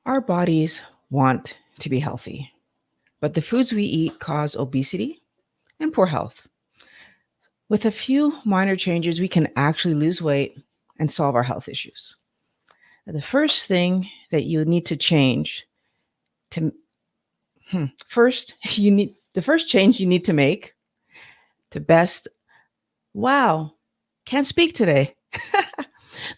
Our bodies want to be healthy, but the foods we eat cause obesity and poor health. With a few minor changes, we can actually lose weight and solve our health issues. The first thing that you need to change to first you need the first change you need to make to best wow, can't speak today.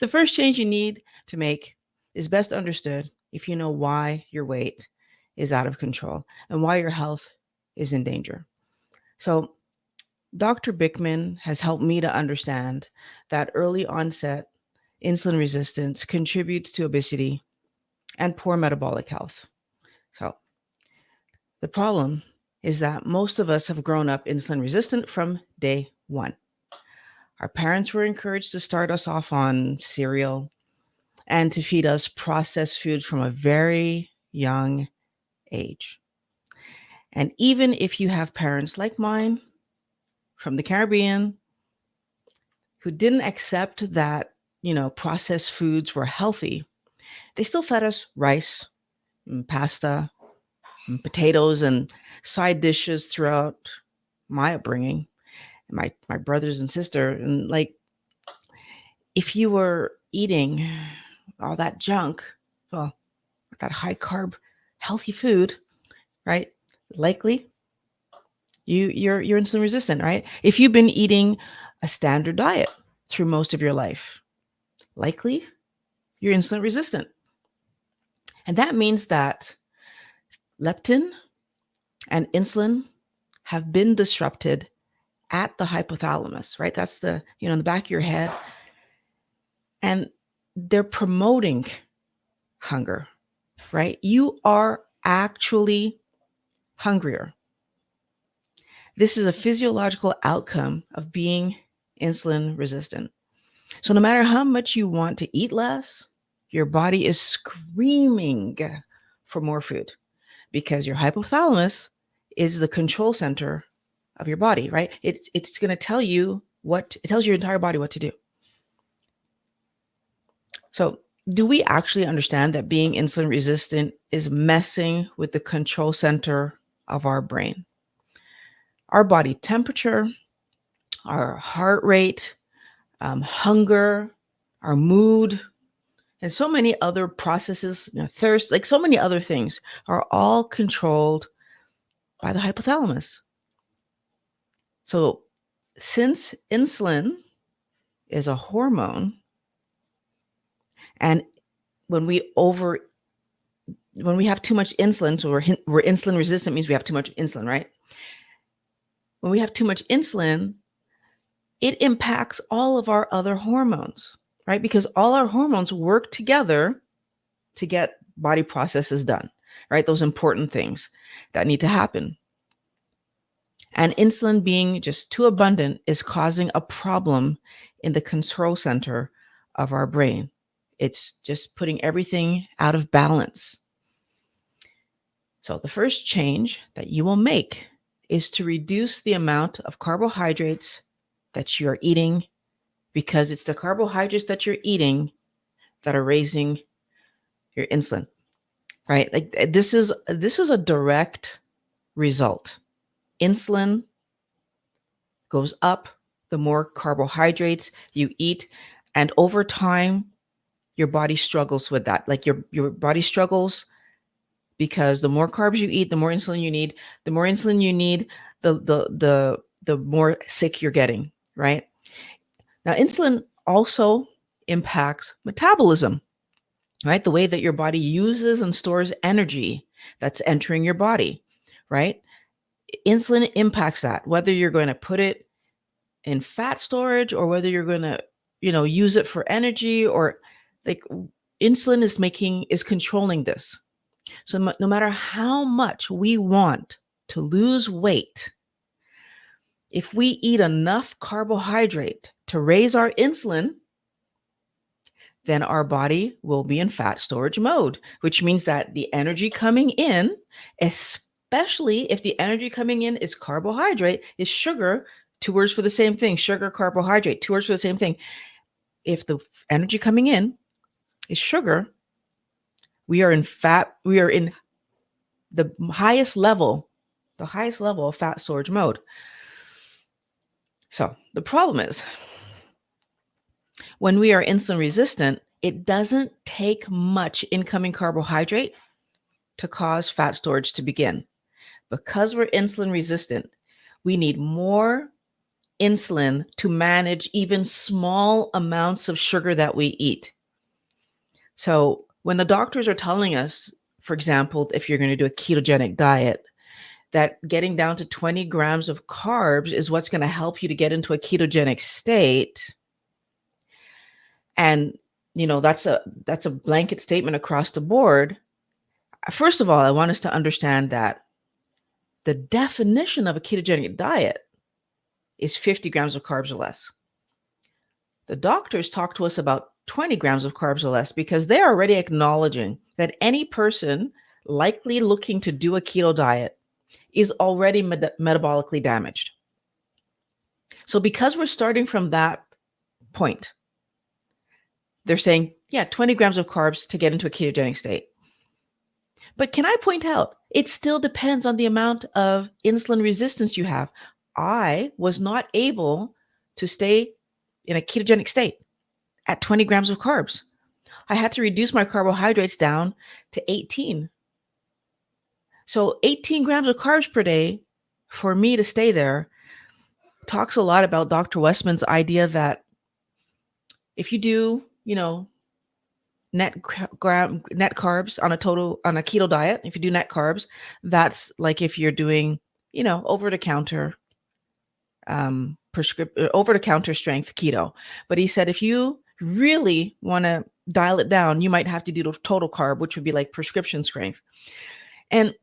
The first change you need to make is best understood if you know why your weight is out of control and why your health is in danger. So, Dr. Bickman has helped me to understand that early onset insulin resistance contributes to obesity and poor metabolic health. So, the problem is that most of us have grown up insulin resistant from day one. Our parents were encouraged to start us off on cereal and to feed us processed food from a very young age. And even if you have parents like mine from the Caribbean who didn't accept that, processed foods were healthy, they still fed us rice and pasta and potatoes and side dishes throughout my upbringing, my brothers and sister. And like, if you were eating all that junk, well, that high carb, healthy food, right? Likely you're insulin resistant, right? If you've been eating a standard diet through most of your life, likely you're insulin resistant. And that means that leptin and insulin have been disrupted at the hypothalamus, right? That's in the back of your head. And they're promoting hunger, right? You are actually hungrier. This is a physiological outcome of being insulin resistant. So no matter how much you want to eat less, your body is screaming for more food because your hypothalamus is the control center of your body, right? It's going to tell you it tells your entire body what to do. So do we actually understand that being insulin resistant is messing with the control center of our brain? Our body temperature, our heart rate, hunger, our mood, and so many other processes, thirst, like so many other things are all controlled by the hypothalamus. So since insulin is a hormone, and when we have too much insulin, so we're insulin resistant, means we have too much insulin, right? When we have too much insulin, it impacts all of our other hormones, right? Because all our hormones work together to get body processes done, right? Those important things that need to happen. And insulin being just too abundant is causing a problem in the control center of our brain. It's just putting everything out of balance. So the first change that you will make is to reduce the amount of carbohydrates that you're eating, because it's the carbohydrates that you're eating that are raising your insulin, right? Like this is a direct result. Insulin goes up the more carbohydrates you eat, and over time your body struggles with that. Like your body struggles because the more carbs you eat, the more insulin you need. The more insulin you need, the more sick you're getting, right? Now, insulin also impacts metabolism, right? The way that your body uses and stores energy that's entering your body, right? Insulin impacts that, whether you're going to put it in fat storage or whether you're going to, use it for energy, or like insulin is controlling this. So no matter how much we want to lose weight, if we eat enough carbohydrate to raise our insulin, then our body will be in fat storage mode, which means that the energy coming in, especially if the energy coming in is carbohydrate, is sugar, two words for the same thing, sugar, carbohydrate, two words for the same thing. If the energy coming in is sugar, We are in the highest level of fat storage mode. So the problem is when we are insulin resistant, it doesn't take much incoming carbohydrate to cause fat storage to begin. Because we're insulin resistant, we need more insulin to manage even small amounts of sugar that we eat. So when the doctors are telling us, for example, if you're going to do a ketogenic diet, that getting down to 20 grams of carbs is what's going to help you to get into a ketogenic state. And that's a blanket statement across the board. First of all, I want us to understand that the definition of a ketogenic diet is 50 grams of carbs or less. The doctors talk to us about 20 grams of carbs or less because they're already acknowledging that any person likely looking to do a keto diet is already metabolically damaged. So because we're starting from that point, they're saying, 20 grams of carbs to get into a ketogenic state. But can I point out, it still depends on the amount of insulin resistance you have. I was not able to stay in a ketogenic state at 20 grams of carbs. I had to reduce my carbohydrates down to 18. So 18 grams of carbs per day for me to stay there talks a lot about Dr. Westman's idea that if you do, net carbs on a keto diet, if you do net carbs, that's like if you're doing, over the counter strength keto. But he said if you really want to dial it down, you might have to do the total carb, which would be like prescription strength. And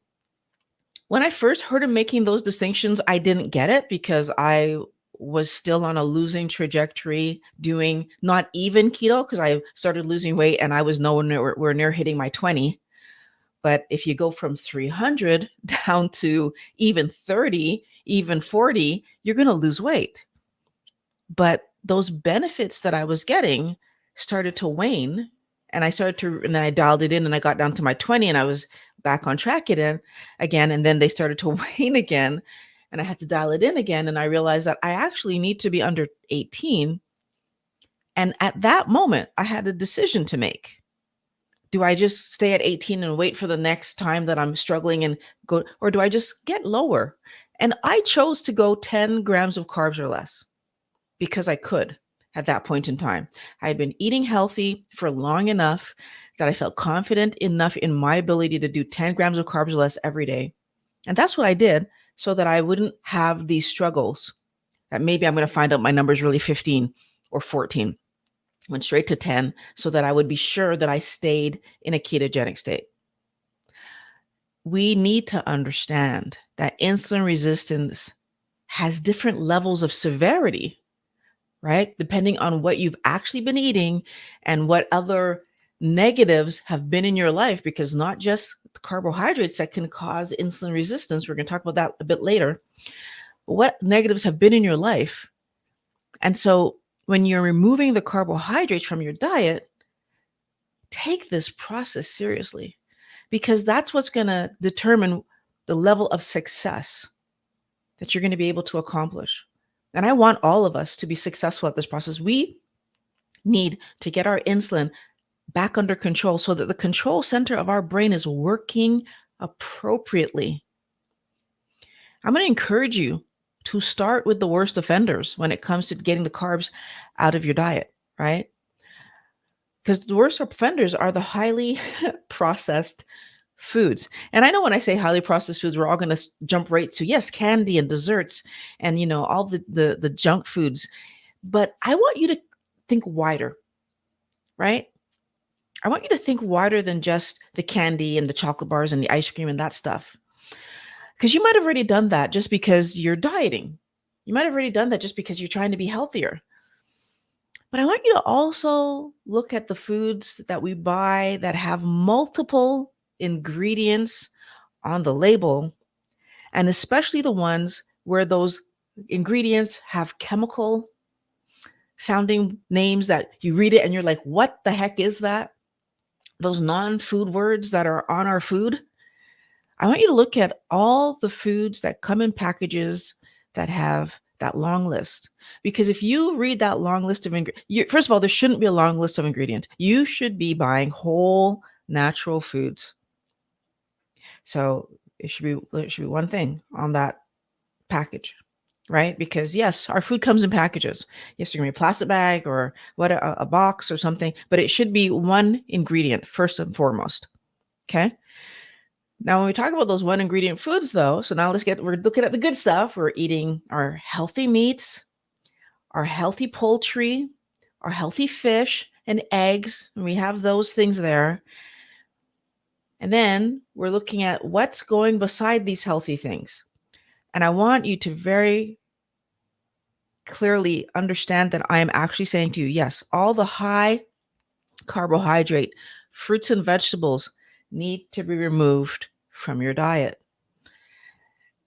when I first heard him making those distinctions, I didn't get it because I was still on a losing trajectory doing not even keto because I started losing weight and I was nowhere near hitting my 20. But if you go from 300 down to even 30, even 40, you're going to lose weight. But those benefits that I was getting started to wane, and and then I dialed it in and I got down to my 20 and I was back on track again. And then they started to wane again and I had to dial it in again. And I realized that I actually need to be under 18. And at that moment, I had a decision to make. Do I just stay at 18 and wait for the next time that I'm struggling and go, or do I just get lower? And I chose to go 10 grams of carbs or less because I could at that point in time. I had been eating healthy for long enough that I felt confident enough in my ability to do 10 grams of carbs or less every day. And that's what I did so that I wouldn't have these struggles that maybe I'm going to find out my number is really 15 or 14. Went straight to 10 so that I would be sure that I stayed in a ketogenic state. We need to understand that insulin resistance has different levels of severity, right? Depending on what you've actually been eating and what other negatives have been in your life, because not just the carbohydrates that can cause insulin resistance. We're going to talk about that a bit later. But what negatives have been in your life? And so when you're removing the carbohydrates from your diet, take this process seriously, because that's what's going to determine the level of success that you're going to be able to accomplish. And I want all of us to be successful at this process. We need to get our insulin back under control so that the control center of our brain is working appropriately. I'm going to encourage you to start with the worst offenders when it comes to getting the carbs out of your diet, right? Because the worst offenders are the highly processed foods. And I know when I say highly processed foods, we're all going to jump right to, yes, candy and desserts and, all the junk foods. But I want you to think wider, right? I want you to think wider than just the candy and the chocolate bars and the ice cream and that stuff. Because you might have already done that just because you're dieting. You might have already done that just because you're trying to be healthier. But I want you to also look at the foods that we buy that have multiple ingredients on the label, and especially the ones where those ingredients have chemical sounding names that you read it and you're like, what the heck is that? those non-food words that are on our food, I want you to look at all the foods that come in packages that have that long list. Because if you read that long list of ingredients, first of all, there shouldn't be a long list of ingredients. You should be buying whole natural foods. So it should be one thing on that package, right? Because yes, our food comes in packages. Yes, you're gonna be a plastic bag or what a box or something, but it should be one ingredient first and foremost. Okay. Now, when we talk about those one ingredient foods, though, so now we're looking at the good stuff. We're eating our healthy meats, our healthy poultry, our healthy fish and eggs. And we have those things there. And then we're looking at what's going beside these healthy things. And I want you to very clearly understand that I am actually saying to you, yes, all the high carbohydrate fruits and vegetables need to be removed from your diet.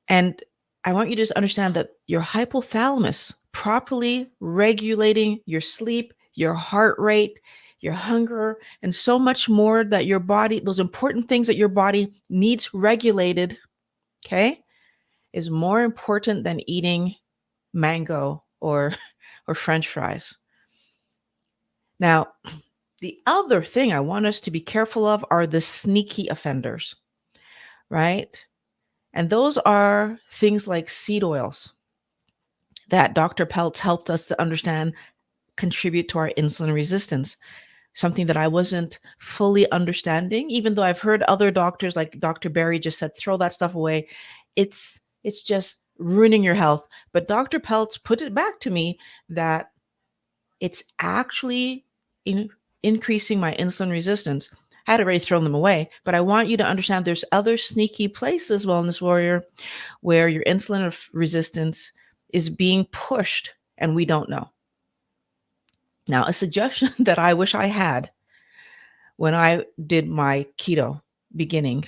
And I want you to just understand that your hypothalamus properly regulating your sleep, your heart rate, your hunger, and so much more that your body, those important things that your body needs regulated, okay, is more important than eating mango or french fries. Now, the other thing I want us to be careful of are the sneaky offenders, right? And those are things like seed oils that Dr. Peltz helped us to understand contribute to our insulin resistance, something that I wasn't fully understanding, even though I've heard other doctors like Dr. Berry just said, throw that stuff away. It's just ruining your health. But Dr. Peltz put it back to me that it's actually increasing my insulin resistance. I had already thrown them away, but I want you to understand there's other sneaky places, Wellness Warrior, where your insulin resistance is being pushed and we don't know. Now, a suggestion that I wish I had when I did my keto beginning,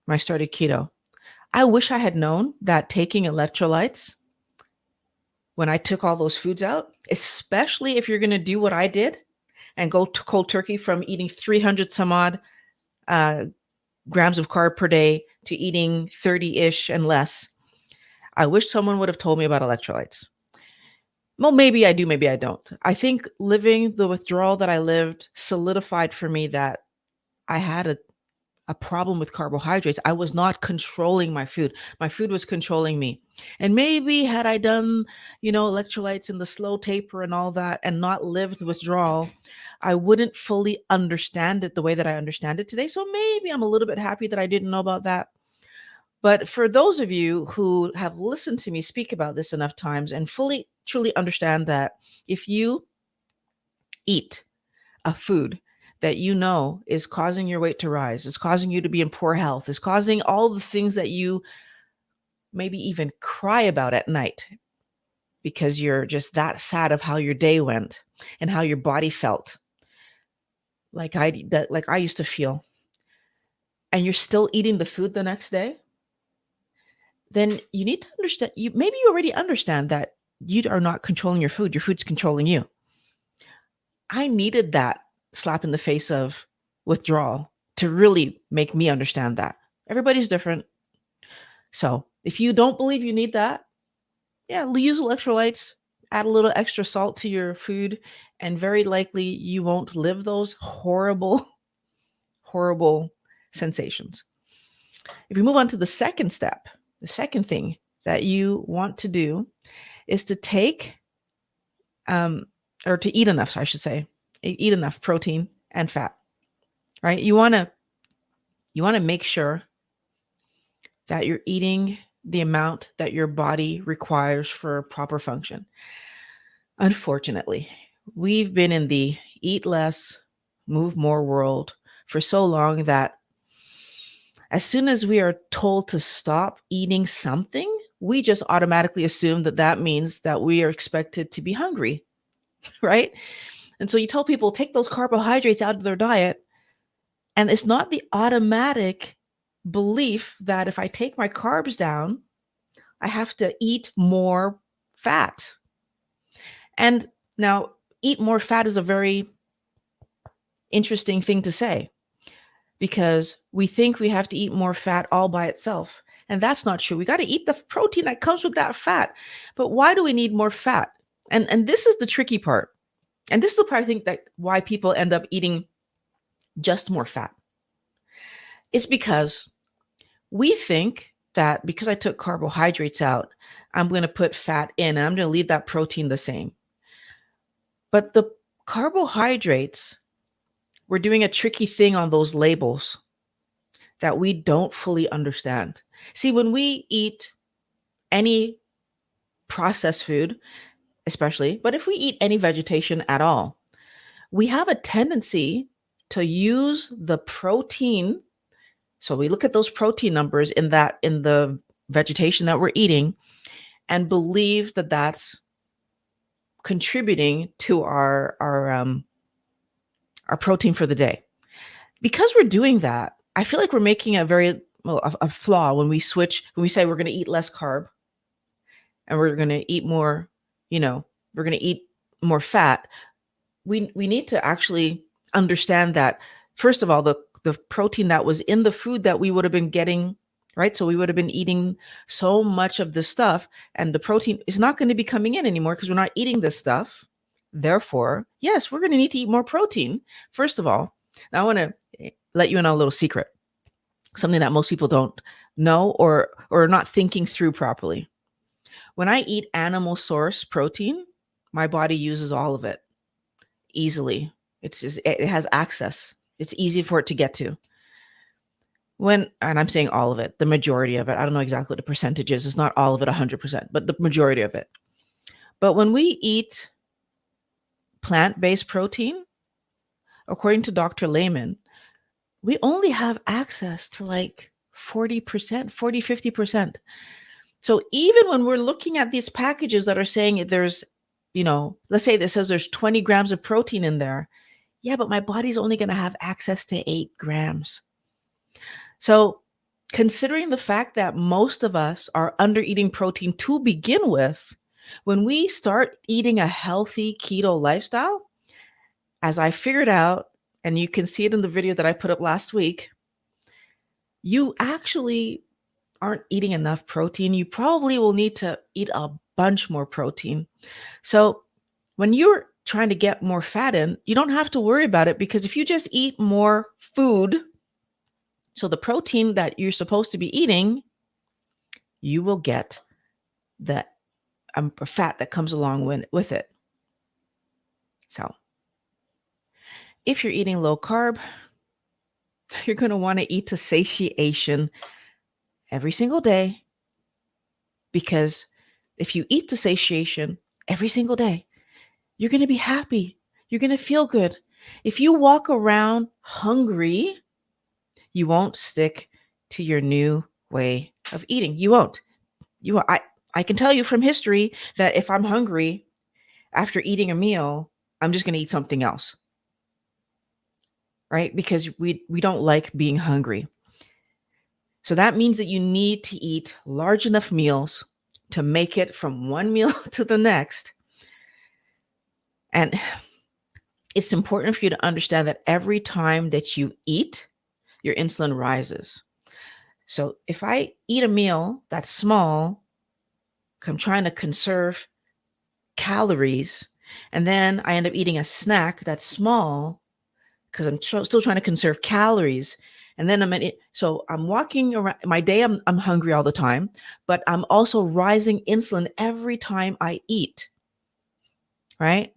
when I started keto, I wish I had known that taking electrolytes when I took all those foods out, especially if you're going to do what I did and go to cold turkey from eating 300 some odd grams of carb per day to eating 30-ish and less. I wish someone would have told me about electrolytes. Well, maybe I do, maybe I don't. I think living the withdrawal that I lived solidified for me that I had a problem with carbohydrates. I was not controlling my food. My food was controlling me. And maybe had I done, electrolytes and the slow taper and all that and not lived the withdrawal, I wouldn't fully understand it the way that I understand it today. So maybe I'm a little bit happy that I didn't know about that. But for those of you who have listened to me speak about this enough times and fully, truly understand that if you eat a food that you know is causing your weight to rise, is causing you to be in poor health, is causing all the things that you maybe even cry about at night because you're just that sad of how your day went and how your body felt, like I used to feel, and you're still eating the food the next day, then you need to understand, maybe you already understand that you are not controlling your food's controlling you. I needed that slap in the face of withdrawal to really make me understand that everybody's different. So if you don't believe you need that, yeah, use electrolytes, add a little extra salt to your food, and very likely you won't live those horrible, horrible sensations. If we move on to the second step, the second thing that you want to do is to take, or to eat enough, I should say, eat enough protein and fat, right? You want to make sure that you're eating the amount that your body requires for proper function. Unfortunately, we've been in the eat less, move more world for so long that as soon as we are told to stop eating something, we just automatically assume that that means that we are expected to be hungry, right? And so you tell people, take those carbohydrates out of their diet. And it's not the automatic belief that if I take my carbs down, I have to eat more fat. And now, eat more fat is a very interesting thing to say because we think we have to eat more fat all by itself. And that's not true. We got to eat the protein that comes with that fat. But why do we need more fat? And this is the tricky part. And this is the part I think that why people end up eating just more fat. It's because we think that because I took carbohydrates out, I'm going to put fat in and I'm going to leave that protein the same. But the carbohydrates, we're doing a tricky thing on those labels that we don't fully understand. See, when we eat any processed food, especially, but if we eat any vegetation at all, we have a tendency to use the protein. So we look at those protein numbers in the vegetation that we're eating and believe that that's contributing to our protein for the day. Because we're doing that, I feel like we're making a flaw when we say we're going to eat less carb and we're going to eat more, we're going to eat more fat. We need to actually understand that, first of all, the protein that was in the food that we would have been getting, right? So we would have been eating so much of this stuff, and the protein is not going to be coming in anymore because we're not eating this stuff. Therefore, yes, we're going to need to eat more protein, first of all. Now, I want to let you in on a little secret, something that most people don't know or are not thinking through properly. When I eat animal source protein, my body uses all of it easily. It has access. It's easy for it to get to. And I'm saying all of it, the majority of it. I don't know exactly what the percentage is. It's not all of it 100%, but the majority of it. But when we eat plant-based protein, according to Dr. Lehman, we only have access to like 40%, 50%. So even when we're looking at these packages that are saying there's, let's say this says there's 20 grams of protein in there. Yeah, but my body's only going to have access to 8 grams. So considering the fact that most of us are under eating protein to begin with, when we start eating a healthy keto lifestyle, as I figured out, and you can see it in the video that I put up last week, you actually aren't eating enough protein. You probably will need to eat a bunch more protein. So when you're trying to get more fat in, you don't have to worry about it, because if you just eat more food, so the protein that you're supposed to be eating, you will get the fat that comes along with it. So if you're eating low carb, you're going to want to eat to satiation every single day, because if you eat to satiation every single day, you're going to be happy. You're going to feel good. If you walk around hungry, you won't stick to your new way of eating. You won't. I can tell you from history that if I'm hungry after eating a meal, I'm just going to eat something else. Right? Because we don't like being hungry. So that means that you need to eat large enough meals to make it from one meal to the next. And it's important for you to understand that every time that you eat, your insulin rises. So if I eat a meal that's small, I'm trying to conserve calories, and then I end up eating a snack that's small because I'm still trying to conserve calories. And then I'm walking around my day. I'm hungry all the time, but I'm also rising insulin every time I eat. Right?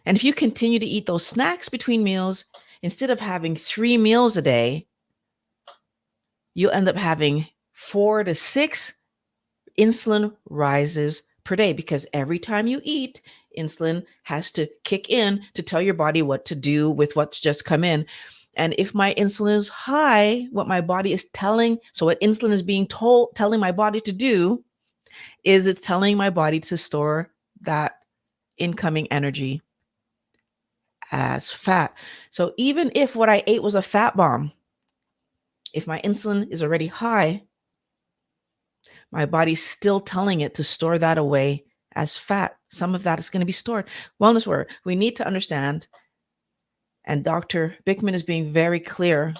And if you continue to eat those snacks between meals, instead of having 3 meals a day, you'll end up having 4 to 6 insulin rises per day, because every time you eat, insulin has to kick in to tell your body what to do with what's just come in. And if my insulin is high, what my body is telling, so what insulin is telling my body to do is it's telling my body to store that incoming energy as fat. So even if what I ate was a fat bomb, if my insulin is already high, my body's still telling it to store that away as fat. Some of that is going to be stored. Wellness word. We need to understand And Dr. Bickman is being very clear.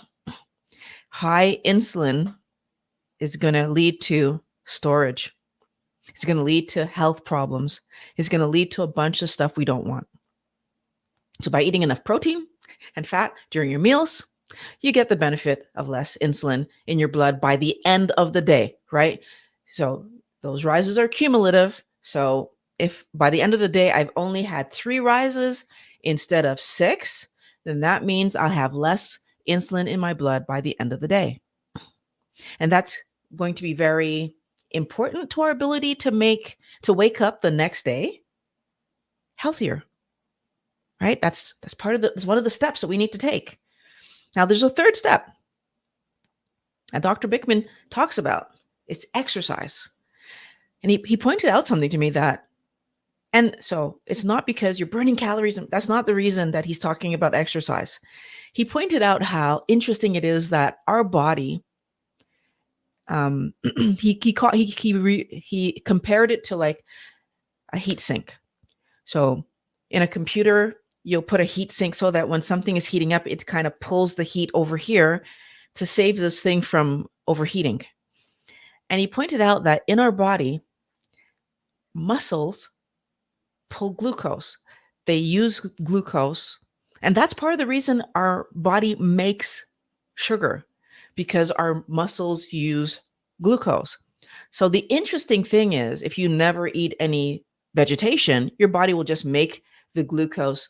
High insulin is going to lead to storage. It's going to lead to health problems. It's going to lead to a bunch of stuff we don't want. So by eating enough protein and fat during your meals, you get the benefit of less insulin in your blood by the end of the day, right? So those rises are cumulative. So if by the end of the day, I've only had 3 rises instead of 6, then that means I'll have less insulin in my blood by the end of the day. And that's going to be very important to our ability to wake up the next day healthier, right? That's one of the steps that we need to take. Now, there's a third step, and Dr. Bickman talks about. It's exercise. And he pointed out something to me that, and so it's not because you're burning calories. That's not the reason that he's talking about exercise. He pointed out how interesting it is that our body, he compared it to like a heat sink. So in a computer, you'll put a heat sink so that when something is heating up, it kind of pulls the heat over here to save this thing from overheating. And he pointed out that in our body, muscles pull glucose. They use glucose. And that's part of the reason our body makes sugar, because our muscles use glucose. So the interesting thing is, if you never eat any vegetation, your body will just make the glucose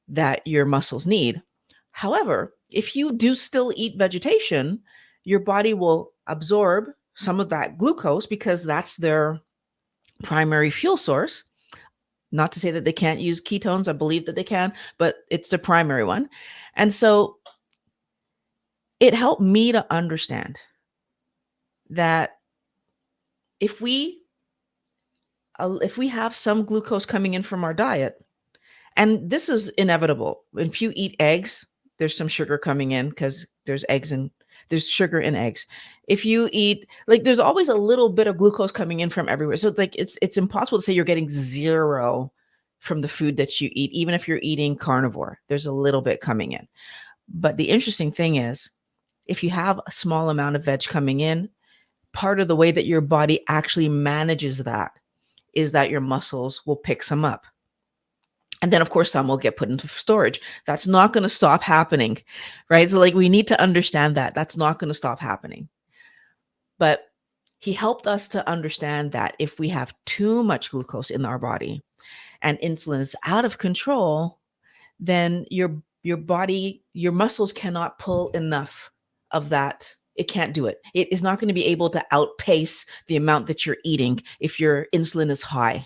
that your muscles need. However, if you do still eat vegetation, your body will absorb some of that glucose because that's their primary fuel source. Not to say that they can't use ketones. I believe that they can, but it's the primary one. And so it helped me to understand that if we have some glucose coming in from our diet, and this is inevitable. If you eat eggs, there's some sugar coming in because there's sugar in eggs. If you eat, like, there's always a little bit of glucose coming in from everywhere. So like it's impossible to say you're getting 0 from the food that you eat, even if you're eating carnivore. There's a little bit coming in. But the interesting thing is, if you have a small amount of veg coming in, part of the way that your body actually manages that is that your muscles will pick some up. And then, of course, some will get put into storage. That's not going to stop happening, right? So like, we need to understand that that's not going to stop happening. But he helped us to understand that if we have too much glucose in our body and insulin is out of control, then your body, your muscles cannot pull enough of that. It can't do it. It is not going to be able to outpace the amount that you're eating if your insulin is high.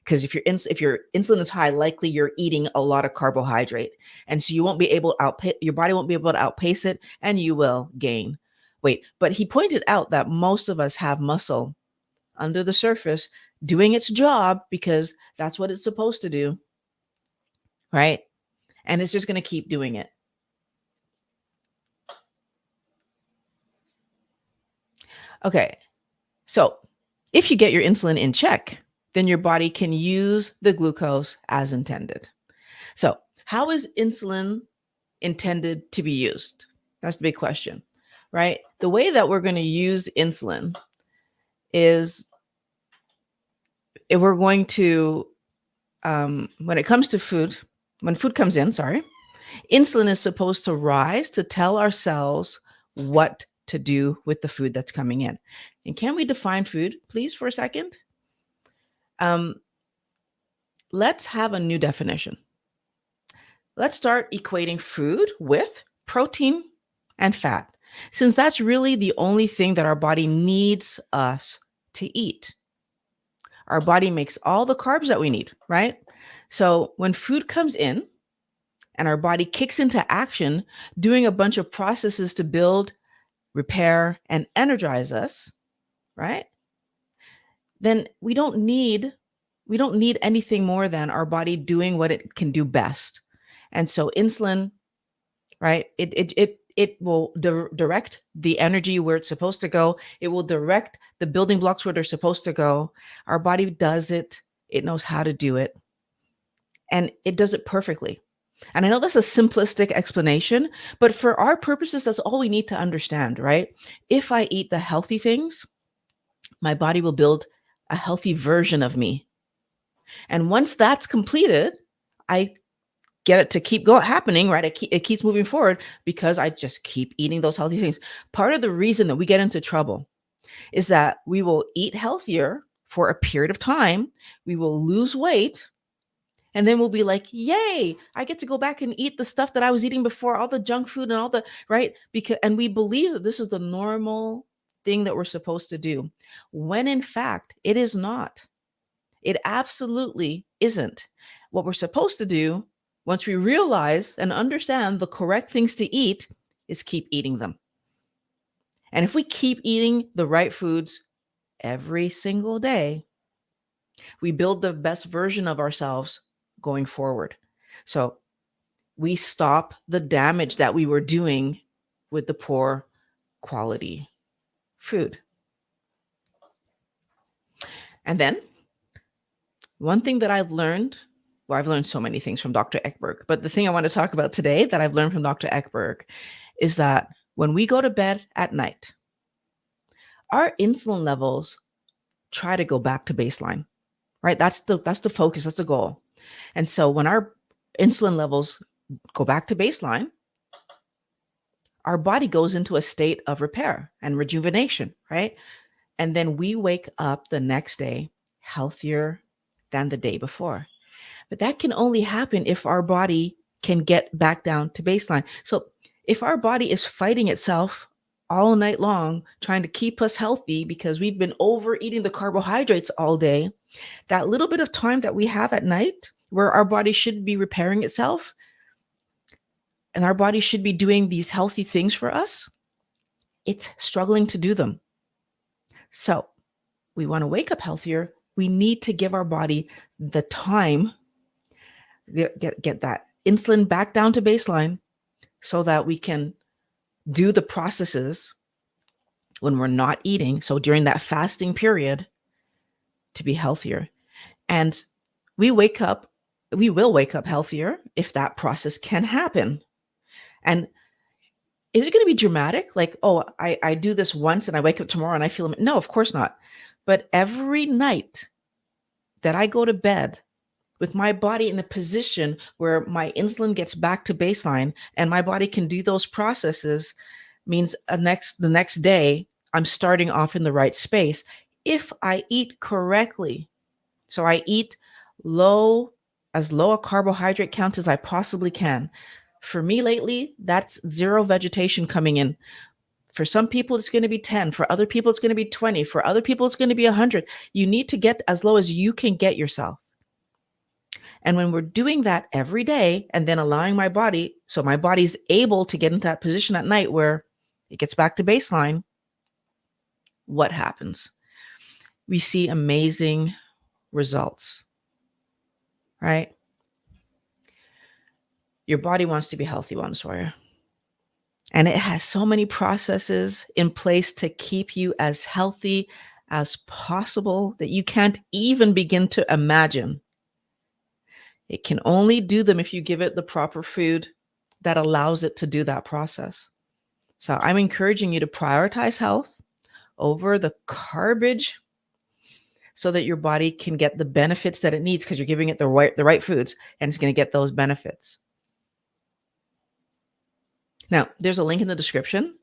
Because if your insulin is high, likely you're eating a lot of carbohydrate, and so you won't be able to your body won't be able to outpace it, and you will gain weight. But he pointed out that most of us have muscle under the surface doing its job because that's what it's supposed to do, right? And it's just going to keep doing it. Okay, so if you get your insulin in check, then your body can use the glucose as intended. So how is insulin intended to be used? That's the big question, right? The way that we're going to use insulin is we're going to, when it comes to food, when food comes in, insulin is supposed to rise to tell our cells what to do with the food that's coming in. And can we define food, please, for a second? Let's have a new definition. Let's start equating food with protein and fat, since that's really the only thing that our body needs us to eat. Our body makes all the carbs that we need, right? So when food comes in and our body kicks into action, doing a bunch of processes to build, repair, and energize us, right? Then we don't need anything more than our body doing what it can do best. And so insulin, right? It will direct the energy where it's supposed to go. It will direct the building blocks where they're supposed to go. Our body does it. It knows how to do it. And it does it perfectly. And I know that's a simplistic explanation, but for our purposes, that's all we need to understand, right? If I eat the healthy things, my body will build a healthy version of me. And once that's completed, I get it to keep happening, right? It keeps moving forward because I just keep eating those healthy things. Part of the reason that we get into trouble is that we will eat healthier for a period of time, we will lose weight, and then we'll be like, yay, I get to go back and eat the stuff that I was eating before, all the junk food and all the, right? And we believe that this is the normal thing that we're supposed to do, when in fact, it is not. It absolutely isn't. What we're supposed to do, once we realize and understand the correct things to eat, is keep eating them. And if we keep eating the right foods every single day, we build the best version of ourselves going forward. So we stop the damage that we were doing with the poor quality food. And then one thing that I've learned, well, I've learned so many things from Dr. Ekberg, but the thing I want to talk about today that I've learned from Dr. Ekberg is that when we go to bed at night, our insulin levels try to go back to baseline, right? That's the focus, that's the goal. And so when our insulin levels go back to baseline, our body goes into a state of repair and rejuvenation, right? And then we wake up the next day healthier than the day before. But that can only happen if our body can get back down to baseline. So if our body is fighting itself all night long, trying to keep us healthy because we've been overeating the carbohydrates all day, that little bit of time that we have at night where our body should be repairing itself and our body should be doing these healthy things for us, it's struggling to do them. So we want to wake up healthier. We need to give our body the time, get that insulin back down to baseline so that we can do the processes when we're not eating. So during that fasting period, to be healthier. And we will wake up healthier if that process can happen. And is it going to be dramatic? Like, oh, I do this once and I wake up tomorrow and I feel, no, of course not. But every night that I go to bed with my body in a position where my insulin gets back to baseline and my body can do those processes means the next day I'm starting off in the right space if I eat correctly. So I eat as low a carbohydrate count as I possibly can. For me lately, that's 0 vegetation coming in. For some people, it's going to be 10. For other people, it's going to be 20. For other people, it's going to be 100. You need to get as low as you can get yourself. And when we're doing that every day and then allowing my body, so my body's able to get into that position at night where it gets back to baseline, what happens? We see amazing results, right? Your body wants to be healthy, one sawyer. And it has so many processes in place to keep you as healthy as possible that you can't even begin to imagine. It can only do them if you give it the proper food that allows it to do that process. So I'm encouraging you to prioritize health over the garbage so that your body can get the benefits that it needs because you're giving it the right foods and it's going to get those benefits. Now, there's a link in the description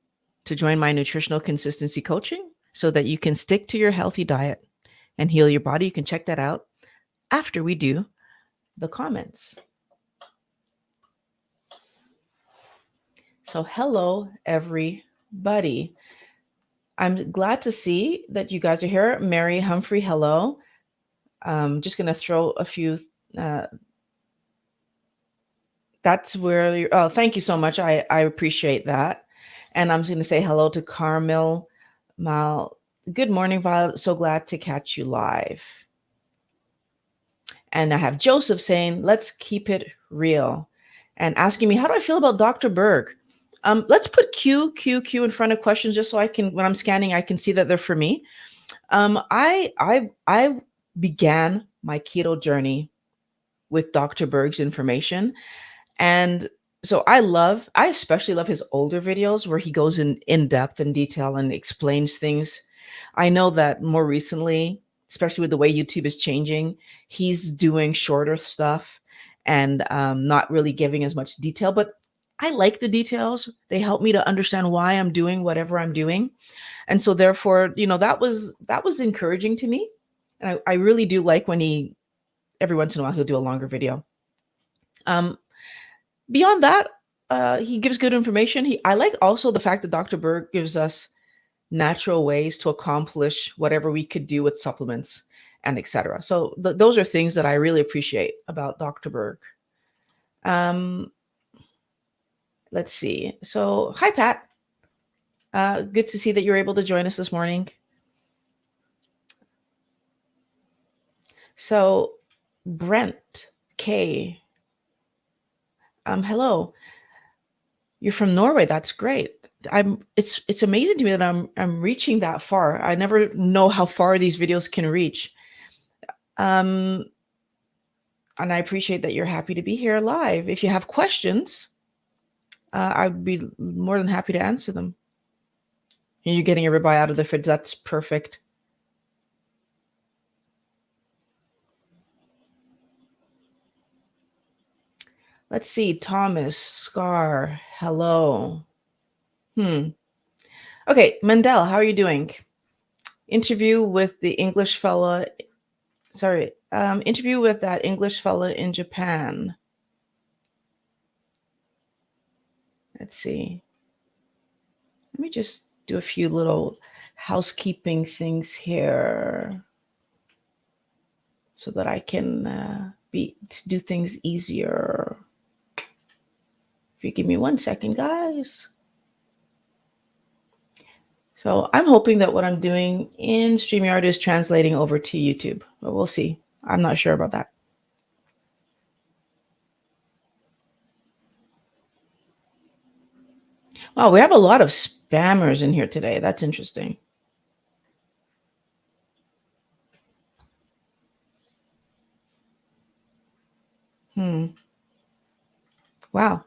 to join my nutritional consistency coaching so that you can stick to your healthy diet and heal your body. You can check that out after we do the comments. So hello, everybody. I'm glad to see that you guys are here. Mary Humphrey, hello. Just going to throw a few. That's where, oh, thank you so much. I appreciate that. And I'm going to say hello to Carmel Mal. Good morning, Violet. So glad to catch you live. And I have Joseph saying, let's keep it real. And asking me, how do I feel about Dr. Berg? Let's put Q in front of questions just so I can, when I'm scanning, I can see that they're for me. I began my keto journey with Dr. Berg's information. And so I especially love his older videos where he goes in depth and detail and explains things. I know that more recently, especially with the way YouTube is changing, he's doing shorter stuff and not really giving as much detail. But I like the details. They help me to understand why I'm doing whatever I'm doing, and so therefore, that was encouraging to me. And I really do like when he every once in a while he'll do a longer video. Um, Beyond that, he gives good information. I like also the fact that Dr. Berg gives us natural ways to accomplish whatever we could do with supplements and etc. So those are things that I really appreciate about Dr. Berg. Um, let's see. So hi Pat, good to see that you're able to join us this morning. So Brent K, hello. You're from Norway. That's great. It's amazing to me that I'm reaching that far. I never know how far these videos can reach. Um, and I appreciate that you're happy to be here live. If you have questions, I'd be more than happy to answer them. And you're getting a ribeye out of the fridge. That's perfect. Let's see. Thomas Scar. Hello. Okay, Mendel, how are you doing? Interview with the English fella. Sorry. Interview with that English fella in Japan. Let's see. Let me just do a few little housekeeping things here so that I can do things easier. If you give me 1 second, guys. So I'm hoping that what I'm doing in StreamYard is translating over to YouTube, but we'll see. I'm not sure about that. Wow, we have a lot of spammers in here today. That's interesting. Wow.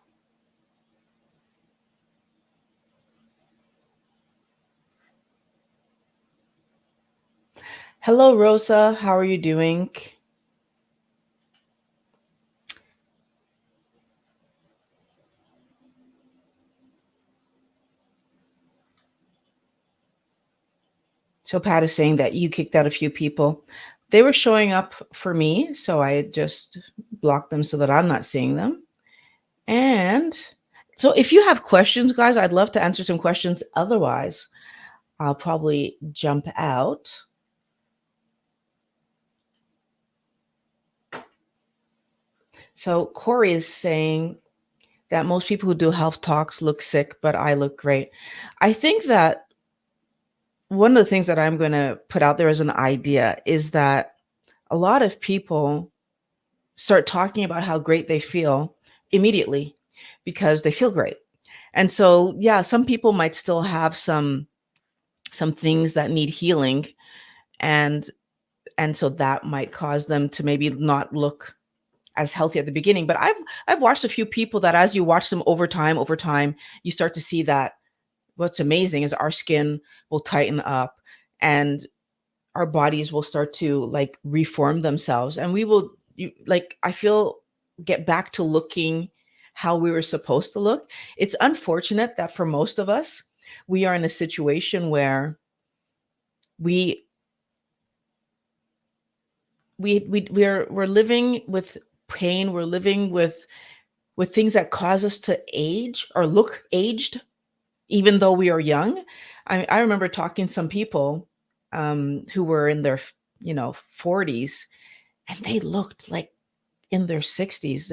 Hello, Rosa. How are you doing? So Pat is saying that you kicked out a few people. They were showing up for me, so I just blocked them so that I'm not seeing them. And so if you have questions, guys, I'd love to answer some questions. Otherwise, I'll probably jump out. So Corey is saying that most people who do health talks look sick, but I look great. I think that one of the things that I'm going to put out there as an idea is that a lot of people start talking about how great they feel immediately because they feel great. And so, yeah, some people might still have some things that need healing, and so that might cause them to maybe not look as healthy at the beginning. But I've watched a few people that as you watch them over time, you start to see that what's amazing is our skin will tighten up and our bodies will start to like reform themselves, and we will I feel get back to looking how we were supposed to look. It's unfortunate that for most of us we are in a situation where we we're living with pain, we're living with things that cause us to age or look aged even though we are young. I remember talking to some people who were in their 40s, and they looked like in their 60s.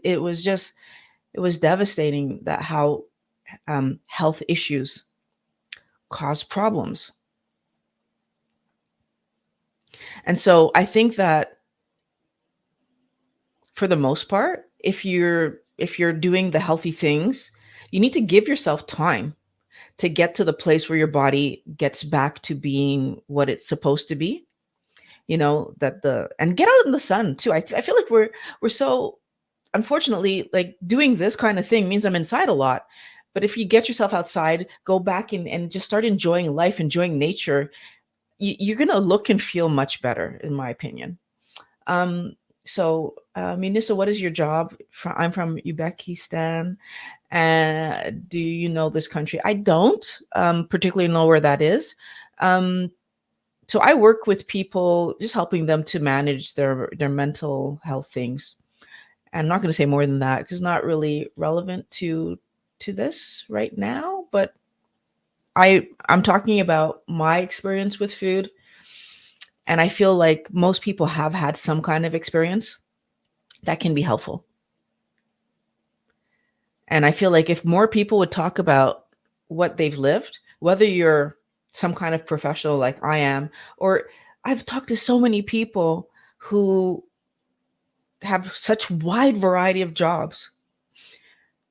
It was devastating that how health issues cause problems. And so I think that for the most part, if you're doing the healthy things, you need to give yourself time to get to the place where your body gets back to being what it's supposed to be. That and get out in the sun too. I feel like we're so unfortunately, like doing this kind of thing means I'm inside a lot. But if you get yourself outside, go back and just start enjoying life, enjoying nature, you're going to look and feel much better, in my opinion. Um, Munissa, what is your job? I'm from Uzbekistan. Do you know this country? I don't particularly know where that is. Um, so I work with people, just helping them to manage their mental health things. I'm not going to say more than that because it's not really relevant to this right now. But I'm talking about my experience with food, and I feel like most people have had some kind of experience that can be helpful. And I feel like if more people would talk about what they've lived, whether you're some kind of professional like I am, or I've talked to so many people who have such wide variety of jobs,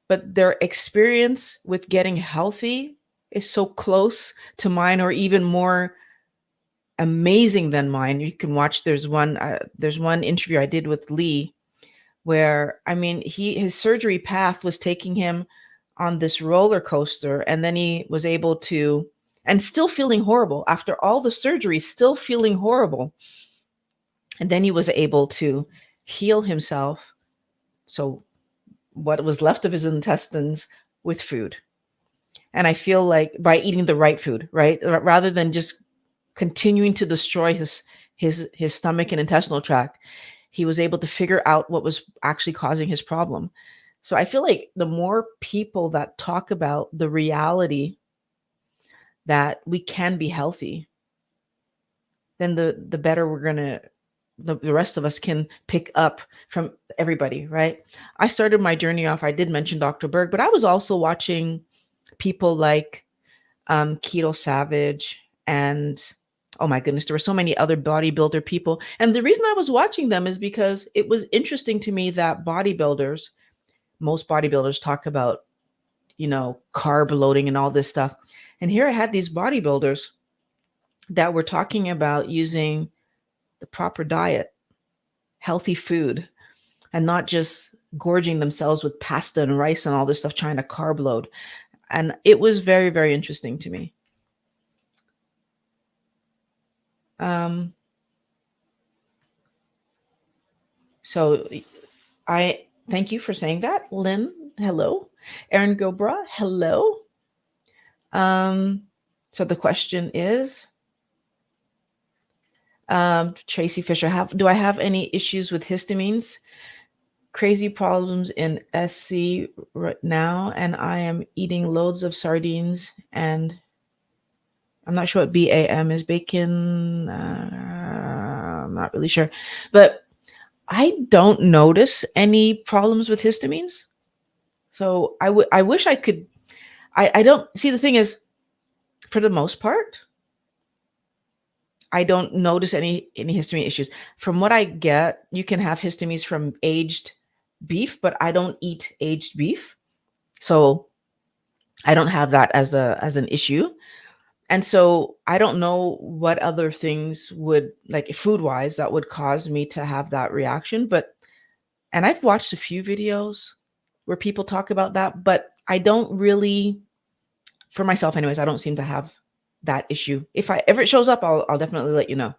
but their experience with getting healthy is so close to mine or even more amazing than mine. You can watch, there's one interview I did with Lee where, I mean, his surgery path was taking him on this roller coaster, and then he was able to, and still feeling horrible after all the surgery, still feeling horrible, and then he was able to heal himself, so what was left of his intestines, with food. And I feel like by eating the right food, right, rather than just continuing to destroy his stomach and intestinal tract, he was able to figure out what was actually causing his problem. So I feel like the more people that talk about the reality that we can be healthy, then the better we're gonna, the rest of us can pick up from everybody, right? I started my journey off, I did mention Dr. Berg, but I was also watching people like Keto Savage, and oh my goodness, there were so many other bodybuilder people. And the reason I was watching them is because it was interesting to me that most bodybuilders talk about, carb loading and all this stuff. And here I had these bodybuilders that were talking about using the proper diet, healthy food, and not just gorging themselves with pasta and rice and all this stuff, trying to carb load. And it was very, very interesting to me. Um, so I thank you for saying that. Lynn, hello. Erin Gobra, hello. Um, so the question is, Tracy Fisher, do I have any issues with histamines? Crazy problems in SC right now, and I am eating loads of sardines, and I'm not sure what BAM is, bacon. I'm not really sure, but I don't notice any problems with histamines. So I wish I could. I don't see, the thing is, for the most part, I don't notice any histamine issues. From what I get, you can have histamines from aged beef, but I don't eat aged beef, so I don't have that as an issue. And so I don't know what other things would, like food wise, that would cause me to have that reaction. But and I've watched a few videos where people talk about that, but I don't really, for myself anyways, I don't seem to have that issue. If I ever it shows up, I'll definitely let you know.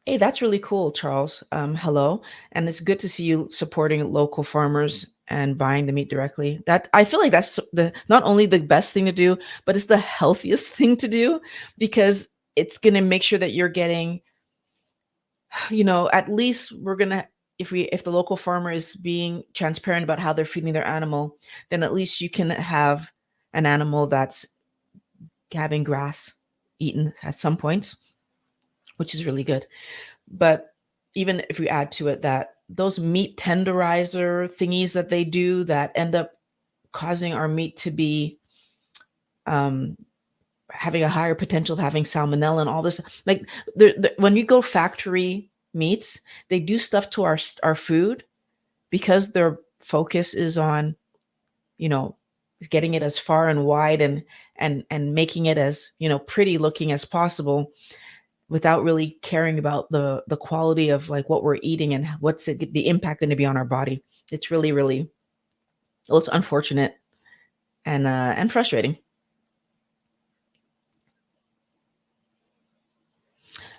Hey, that's really cool, Charles. Hello, and it's good to see you supporting local farmers and buying the meat directly. That, I feel like that's the not only the best thing to do, but it's the healthiest thing to do, because it's going to make sure that you're getting, at least we're going to, if the local farmer is being transparent about how they're feeding their animal, then at least you can have an animal that's having grass eaten at some points, which is really good. But even if we add to it that those meat tenderizer thingies that they do that end up causing our meat to be um, having a higher potential of having salmonella and all this, like when you go factory meats, they do stuff to our food because their focus is on, you know getting it as far and wide and making it as, pretty looking as possible. without really caring about the quality of like what we're eating and what's the impact going to be on our body. It's really, really, well, it's unfortunate and frustrating.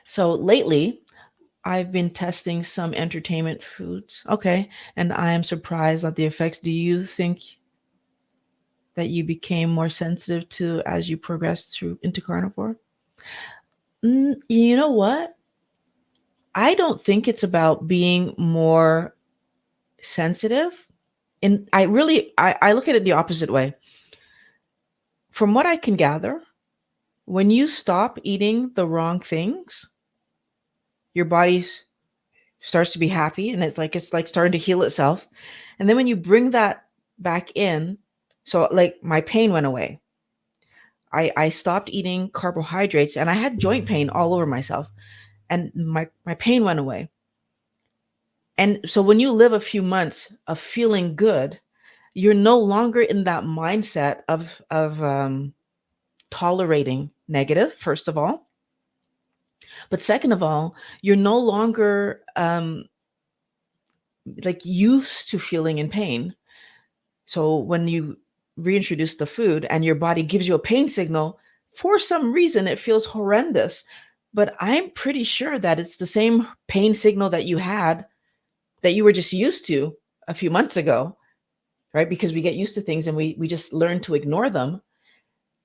So lately, I've been testing some entertainment foods. Okay, and I am surprised at the effects. Do you think that you became more sensitive to as you progressed through into carnivore? You know what? I don't think it's about being more sensitive. And I look at it the opposite way. From what I can gather, when you stop eating the wrong things, your body starts to be happy and it's like starting to heal itself. And then when you bring that back in, so like my pain went away. I stopped eating carbohydrates and I had joint pain all over myself and my pain went away. And so when you live a few months of feeling good, you're no longer in that mindset of tolerating negative, first of all. But second of all, you're no longer like used to feeling in pain. So when you reintroduce the food and your body gives you a pain signal, for some reason it feels horrendous. But I'm pretty sure that it's the same pain signal that you had that you were just used to a few months ago, right? Because we get used to things and we just learn to ignore them.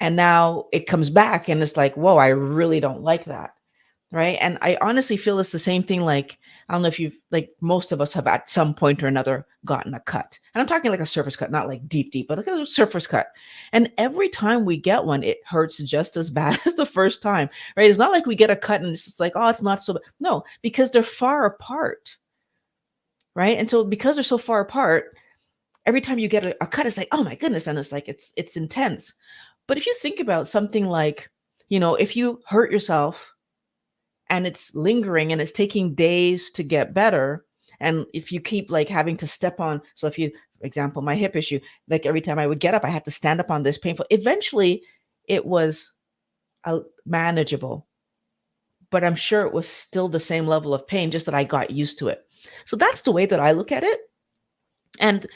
And now it comes back and it's like, whoa, I really don't like that. Right. And I honestly feel it's the same thing. Like, I don't know if you've, like, most of us have at some point or another gotten a cut. And I'm talking like a surface cut, not like deep, deep, but like a surface cut. And every time we get one, it hurts just as bad as the first time. Right. It's not like we get a cut and it's just like, oh, it's not so bad. No, because they're far apart. Right. And so because they're so far apart, every time you get a cut, it's like, oh my goodness. And it's like, it's intense. But if you think about something like, if you hurt yourself and it's lingering and it's taking days to get better, and if you keep like having to step on, so if you, for example, my hip issue, like every time I would get up I had to stand up on this painful, eventually it was manageable, but I'm sure it was still the same level of pain, just that I got used to it. So that's the way that I look at it. And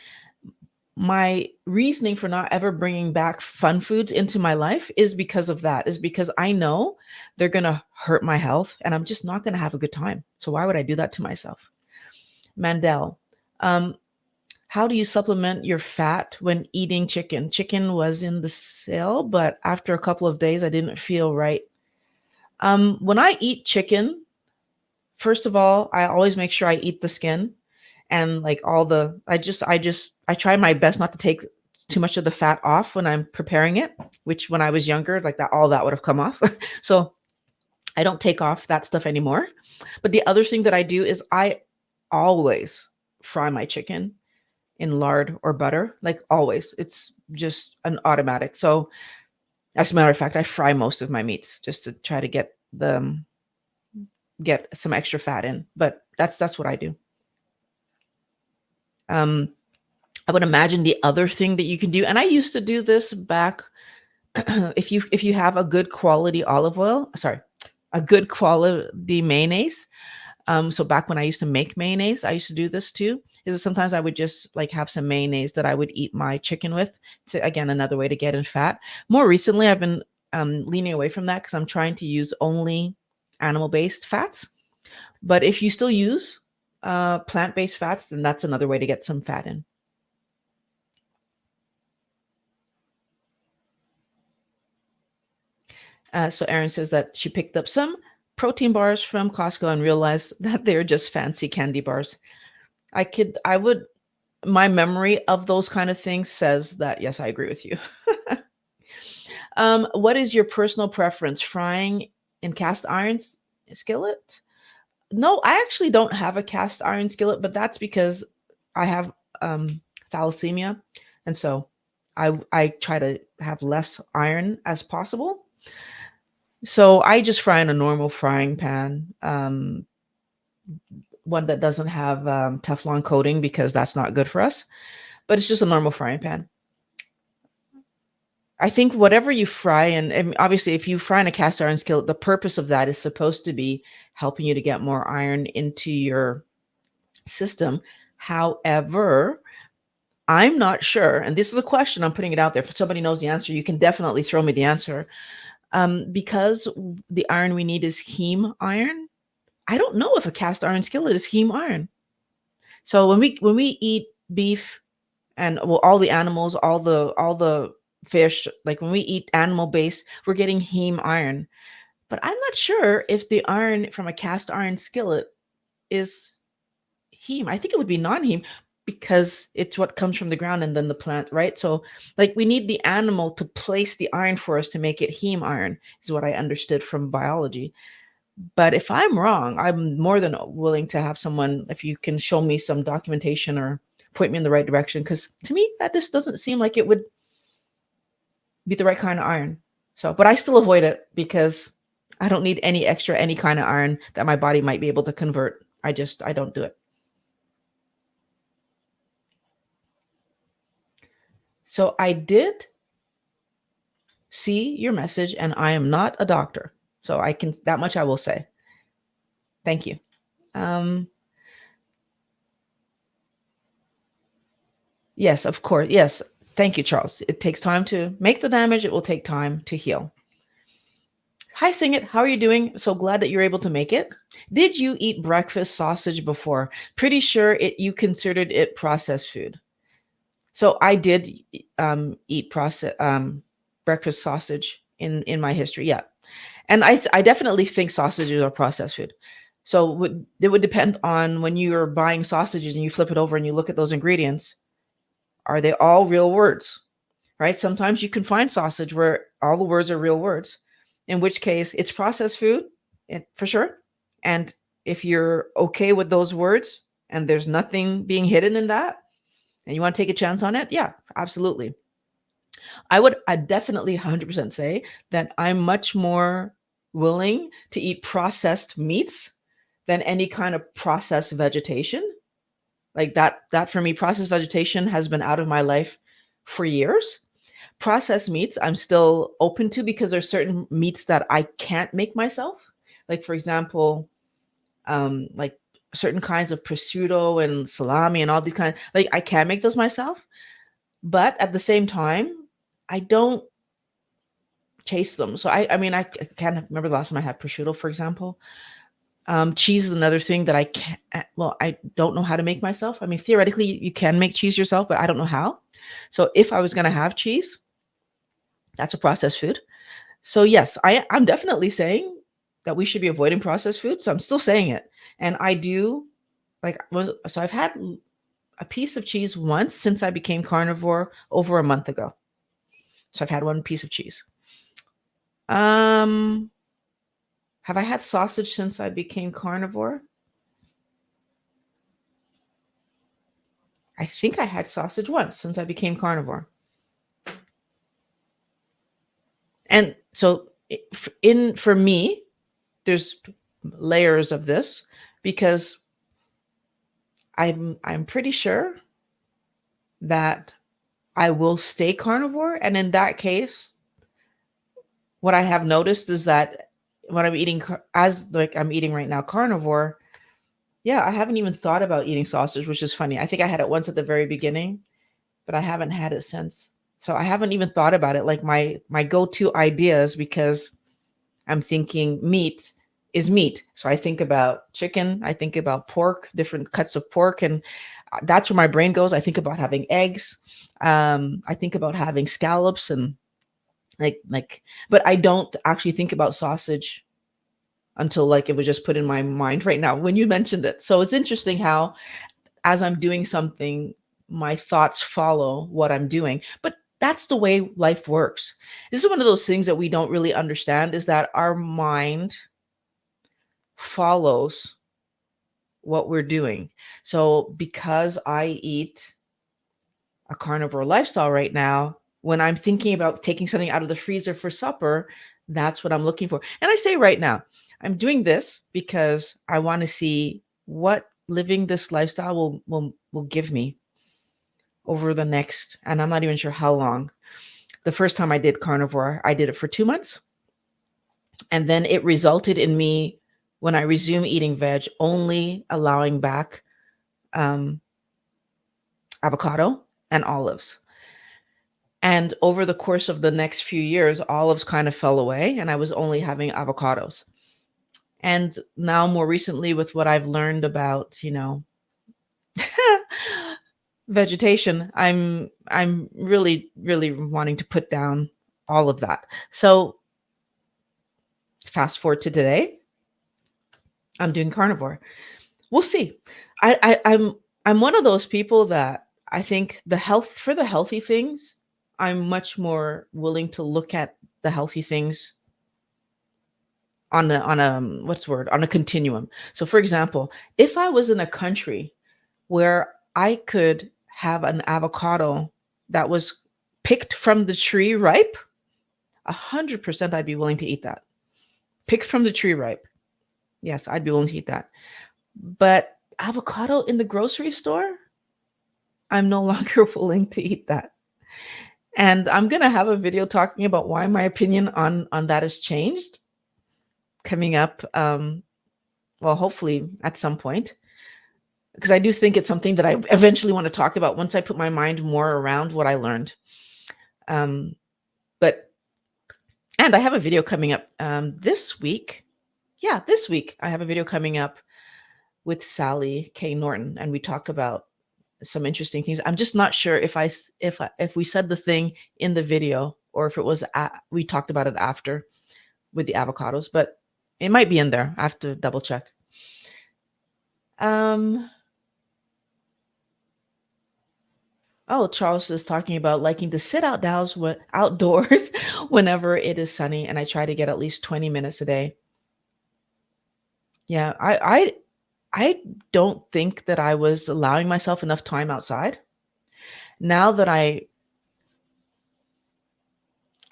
my reasoning for not ever bringing back fun foods into my life is because of that, is because I know they're going to hurt my health and I'm just not going to have a good time. So why would I do that to myself? Mandel, um, how do you supplement your fat when eating chicken? Chicken was in the sale, but after a couple of days, I didn't feel right. When I eat chicken, first of all, I always make sure I eat the skin and like all the, I try my best not to take too much of the fat off when I'm preparing it, which when I was younger, like that, all that would have come off. So I don't take off that stuff anymore. But the other thing that I do is I always fry my chicken in lard or butter, like always. It's just an automatic. So as a matter of fact, I fry most of my meats just to try to get some extra fat in. But that's what I do. Um, I would imagine the other thing that you can do, and I used to do this back, if you have a good quality olive oil, sorry, a good quality mayonnaise. So back when I used to make mayonnaise, I used to do this too. Is that sometimes I would just like have some mayonnaise that I would eat my chicken with. To, again, another way to get in fat. More recently, I've been leaning away from that because I'm trying to use only animal-based fats. But if you still use plant-based fats, then that's another way to get some fat in. So Erin says that she picked up some protein bars from Costco and realized that they're just fancy candy bars. I would, my memory of those kind of things says that, yes, I agree with you. What is your personal preference? Frying in cast iron skillet? No, I actually don't have a cast iron skillet, but that's because I have thalassemia. And so I try to have less iron as possible. So I just fry in a normal frying pan, one that doesn't have Teflon coating because that's not good for us. But it's just a normal frying pan. I think whatever you fry, and obviously if you fry in a cast iron skillet, the purpose of that is supposed to be helping you to get more iron into your system. However, I'm not sure, and this is a question, I'm putting it out there. If somebody knows the answer, you can definitely throw me the answer. Because the iron we need is heme iron, I don't know if a cast iron skillet is heme iron. So when we eat beef and, well, all the animals, all the fish, like when we eat animal based, we're getting heme iron. But I'm not sure if the iron from a cast iron skillet is heme. I think it would be non-heme because it's what comes from the ground and then the plant, right? So like we need the animal to place the iron for us to make it heme iron, is what I understood from biology. But if I'm wrong, I'm more than willing to have someone, if you can show me some documentation or point me in the right direction, because to me that just doesn't seem like it would be the right kind of iron. So, but I still avoid it because I don't need any extra, any kind of iron that my body might be able to convert. I don't do it. So I did see your message, and I am not a doctor. So I can, that much I will say. Thank you. Um, yes, of course. Yes. Thank you, Charles. It takes time to make the damage. It will take time to heal. Hi, Sing It. How are you doing? So glad that you're able to make it. Did you eat breakfast sausage before? Pretty sure you considered it processed food. So I did eat breakfast sausage in my history. Yeah, and I definitely think sausages are processed food. So it would depend on when you're buying sausages and you flip it over and you look at those ingredients. Are they all real words? Right? Sometimes you can find sausage where all the words are real words, in which case it's processed food, for sure. And if you're okay with those words and there's nothing being hidden in that, and you want to take a chance on it, yeah, absolutely. I definitely 100% say that I'm much more willing to eat processed meats than any kind of processed vegetation. Like that for me, processed vegetation has been out of my life for years. Processed meats I'm still open to because there's certain meats that I can't make myself. Like for example, like certain kinds of prosciutto and salami and all these kinds, like I can make those myself. But at the same time, I don't chase them. So I mean, I can't remember the last time I had prosciutto, for example. Cheese is another thing that I can't. Well, I don't know how to make myself. I mean, theoretically, you can make cheese yourself, but I don't know how. So if I was going to have cheese, that's a processed food. So yes, I'm definitely saying that we should be avoiding processed food. So I'm still saying it, and I do so I've had a piece of cheese once since I became carnivore over a month ago. So I've had one piece of cheese. Um, have I had sausage since I became carnivore? I think I had sausage once since I became carnivore. And so in for me, there's layers of this because I'm pretty sure that I will stay carnivore, and in that case, what I have noticed is that when I'm eating as like I'm eating right now carnivore, yeah, I haven't even thought about eating sausage, which is funny. I think I had it once at the very beginning, but I haven't had it since. So I haven't even thought about it. Like my go-to ideas, because I'm thinking meat is meat. So I think about chicken, I think about pork, different cuts of pork, and that's where my brain goes. I think about having eggs. I think about having scallops and like, but I don't actually think about sausage until like it was just put in my mind right now when you mentioned it. So it's interesting how as I'm doing something, my thoughts follow what I'm doing. But that's the way life works. This is one of those things that we don't really understand, is that our mind follows what we're doing. So because I eat a carnivore lifestyle right now, when I'm thinking about taking something out of the freezer for supper, that's what I'm looking for. And I say right now, I'm doing this because I want to see what living this lifestyle will give me over the next, and I'm not even sure how long. The first time I did carnivore, I did it for 2 months. And then it resulted in me, when I resumed eating veg, only allowing back um, avocado and olives. And over the course of the next few years, olives kind of fell away and I was only having avocados. And now more recently, with what I've learned about, vegetation, I'm really, really wanting to put down all of that. So fast forward to today, I'm doing carnivore. We'll see. I'm one of those people that I think the healthy things, I'm much more willing to look at the healthy things on a what's the word, on a continuum. So for example, if I was in a country where I could have an avocado that was picked from the tree ripe, 100% I'd be willing to eat that. Picked from the tree ripe. Yes, I'd be willing to eat that. But avocado in the grocery store, I'm no longer willing to eat that. And I'm going to have a video talking about why my opinion on that has changed coming up, well, hopefully at some point, because I do think it's something that I eventually want to talk about once I put my mind more around what I learned. But and I have a video coming up this week. Yeah, this week I have a video coming up with Sally K. Norton, and we talk about some interesting things. I'm just not sure if we said the thing in the video or if it was we talked about it after with the avocados, but it might be in there. I have to double check. Oh, Charles is talking about liking to sit outdoors whenever it is sunny, and I try to get at least 20 minutes a day. Yeah, I don't think that I was allowing myself enough time outside. Now that I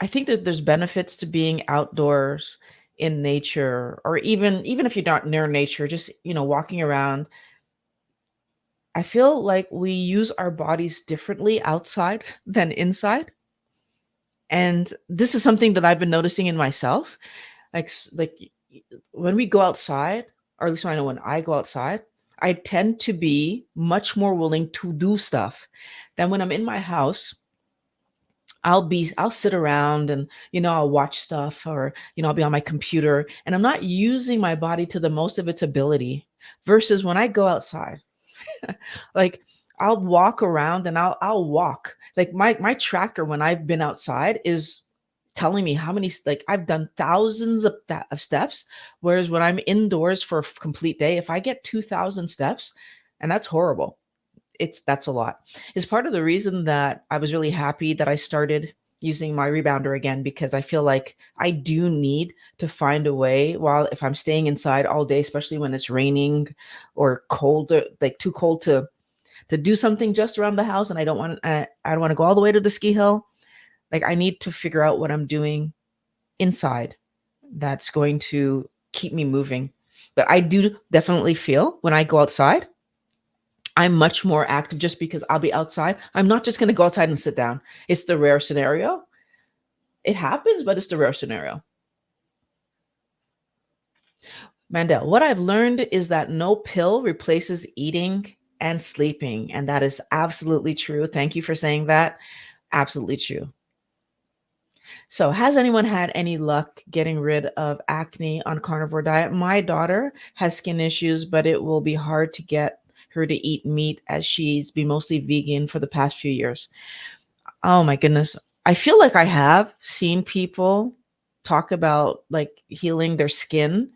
think that there's benefits to being outdoors in nature, or even if you're not near nature, just walking around. I feel like we use our bodies differently outside than inside. And this is something that I've been noticing in myself. Like when we go outside, or at least I know when I go outside, I tend to be much more willing to do stuff than when I'm in my house. I'll sit around and I'll watch stuff, or I'll be on my computer, and I'm not using my body to the most of its ability, versus when I go outside. Like I'll walk around and I'll walk. Like my tracker when I've been outside is telling me how many, like I've done thousands of steps, whereas when I'm indoors for a complete day, if I get 2,000 steps, and that's horrible. That's a lot. It's part of the reason that I was really happy that I started using my rebounder again, because I feel like I do need to find a way, while if I'm staying inside all day, especially when it's raining or cold, like too cold to do something just around the house, and I don't want to go all the way to the ski hill. Like I need to figure out what I'm doing inside that's going to keep me moving. But I do definitely feel when I go outside, I'm much more active, just because I'll be outside. I'm not just going to go outside and sit down. It's the rare scenario. It happens, but it's the rare scenario. Mandel, what I've learned is that no pill replaces eating and sleeping. And that is absolutely true. Thank you for saying that. Absolutely true. So has anyone had any luck getting rid of acne on carnivore diet? My daughter has skin issues, but it will be hard to get her to eat meat, as she's been mostly vegan for the past few years. Oh my goodness. I feel like I have seen people talk about like healing their skin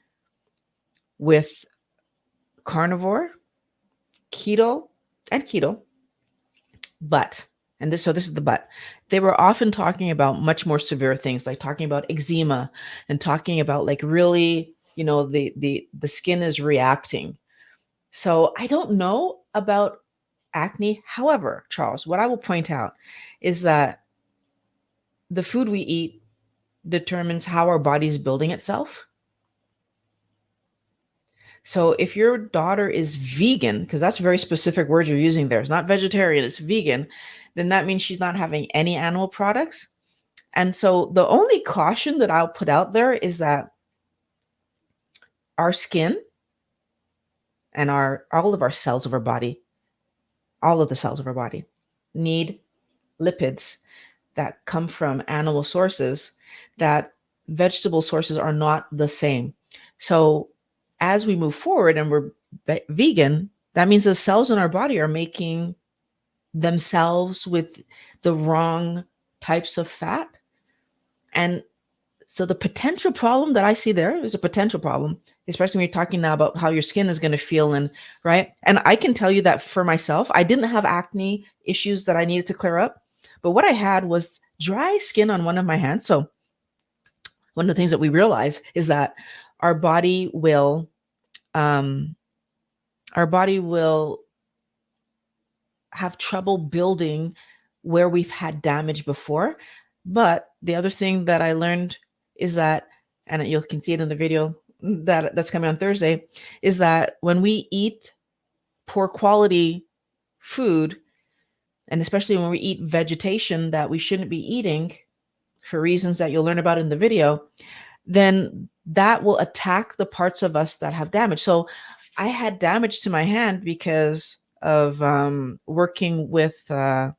with carnivore, keto, but, this is the but, they were often talking about much more severe things, like talking about eczema and talking about like really, the skin is reacting. So I don't know about acne. However, Charles, what I will point out is that the food we eat determines how our body is building itself. So if your daughter is vegan, because that's a very specific word you're using there, it's not vegetarian, it's vegan, then that means she's not having any animal products. And so the only caution that I'll put out there is that our skin and our all of our cells of our body, all of the cells of our body need lipids that come from animal sources that vegetable sources are not the same. So as we move forward and we're vegan, that means the cells in our body are making themselves with the wrong types of fat. And so the potential problem that I see there is a potential problem, especially when you're talking now about how your skin is going to feel and right. And I can tell you that for myself, I didn't have acne issues that I needed to clear up, but what I had was dry skin on one of my hands. So one of the things that we realize is that our body will, um, our body will have trouble building where we've had damage before. But the other thing that I learned is that, and you can see it in the video that's coming on Thursday, is that when we eat poor quality food, and especially when we eat vegetation that we shouldn't be eating for reasons that you'll learn about in the video, then that will attack the parts of us that have damage. So I had damage to my hand because of working with what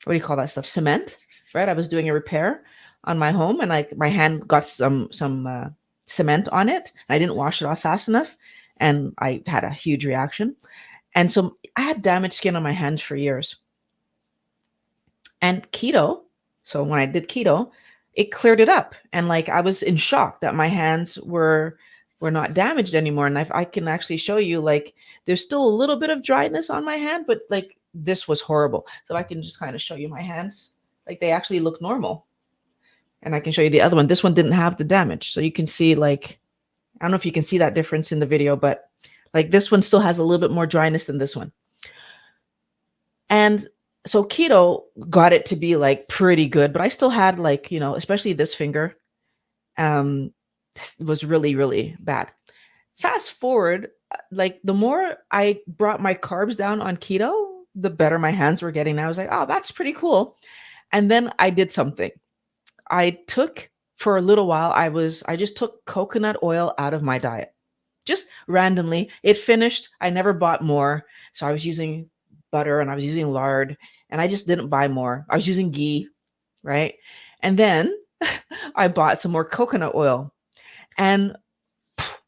do you call that stuff? Cement, right? I was doing a repair on my home, and like my hand got some cement on it. And I didn't wash it off fast enough, and I had a huge reaction. And so I had damaged skin on my hands for years. And keto, so when I did keto, it cleared it up, and like I was in shock that my hands were not damaged anymore. And I can actually show you, like, there's still a little bit of dryness on my hand, but like this was horrible. So I can just kind of show you my hands, like they actually look normal. And I can show you the other one. This one didn't have the damage, so you can see, like, I don't know if you can see that difference in the video, but like this one still has a little bit more dryness than this one. And so keto got it to be like pretty good, but I still had, like, especially this finger, was really, really bad. Fast forward, like the more I brought my carbs down on keto, the better my hands were getting. I was like, oh, that's pretty cool. And then I did something. I took, for a little while, I just took coconut oil out of my diet. Just randomly. It finished. I never bought more. So I was using butter and I was using lard, and I just didn't buy more. I was using ghee, right? And then I bought some more coconut oil, and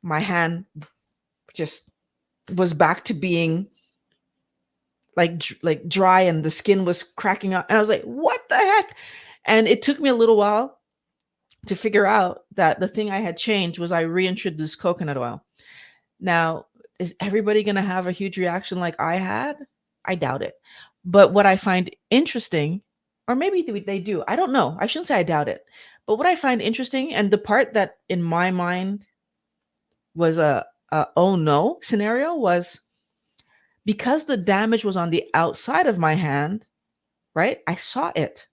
my hand just was back to being like dry, and the skin was cracking up. And I was like, what the heck? And it took me a little while to figure out that the thing I had changed was I reintroduced coconut oil. Now, is everybody going to have a huge reaction like I had? I doubt it. But what I find interesting, or maybe they do, I don't know. I shouldn't say I doubt it. But what I find interesting, and the part that in my mind was a oh no scenario, was because the damage was on the outside of my hand, right? I saw it.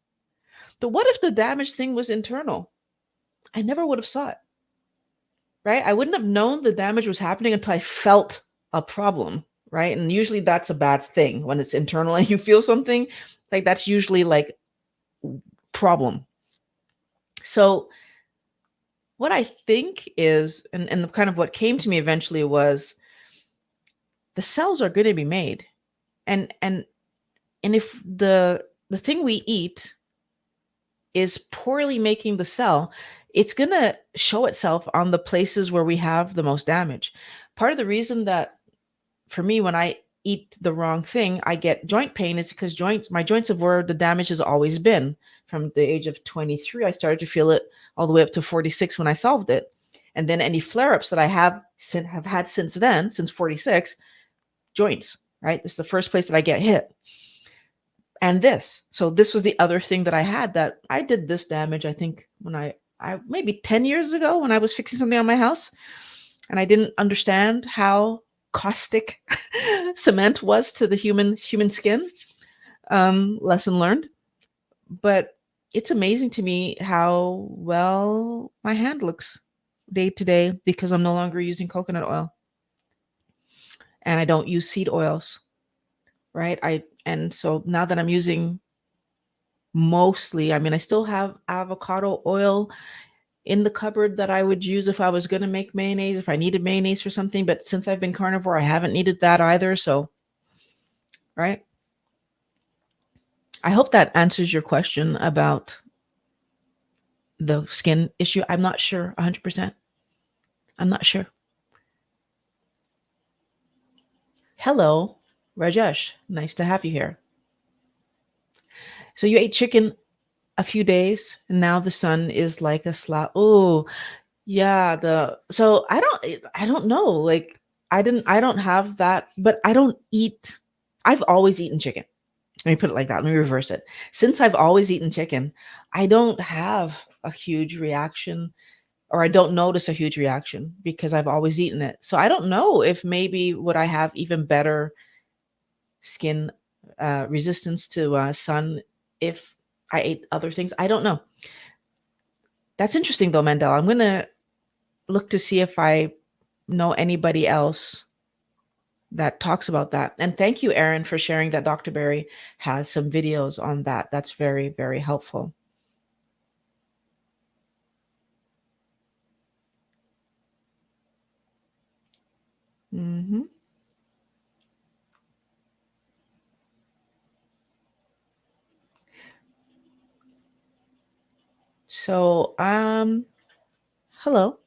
But what if the damaged thing was internal? I never would have saw it, right? I wouldn't have known the damage was happening until I felt a problem, right? And usually that's a bad thing when it's internal and you feel something, like that's usually like problem. So what I think is, and kind of what came to me eventually was, the cells are going to be made. And if the thing we eat is poorly making the cell, it's going to show itself on the places where we have the most damage. Part of the reason that for me, when I eat the wrong thing, I get joint pain is because my joints are where the damage has always been. From the age of 23, I started to feel it all the way up to 46 when I solved it. And then any flare-ups that I have had since then, since 46, joints, right? This is the first place that I get hit. And so this was the other thing that I had, that I did this damage, I think, when I maybe 10 years ago, when I was fixing something on my house, and I didn't understand how caustic cement was to the human skin. Lesson learned. But it's amazing to me how well my hand looks day to day because I'm no longer using coconut oil, and I don't use seed oils, right? And so now that I'm using mostly. I mean, I still have avocado oil in the cupboard that I would use if I was going to make mayonnaise, if I needed mayonnaise for something. But since I've been carnivore, I haven't needed that either. So, right. I hope that answers your question about the skin issue. I'm not sure 100%. I'm not sure. Hello, Rajesh. Nice to have you here. So you ate chicken a few days and now the sun is like a slap. Oh, yeah, the so I don't know. Like I don't have that, but I don't eat I've always eaten chicken. Let me put it like that. Let me reverse it. Since I've always eaten chicken, I don't have a huge reaction, or I don't notice a huge reaction because I've always eaten it. So I don't know if maybe would I have even better skin resistance to sun if I ate other things. I don't know. That's interesting though, Mandel. I'm gonna look to see if I know anybody else that talks about that. And thank you, Erin, for sharing that Dr. Barry has some videos on that. That's very, very helpful. Hmm. So, hello.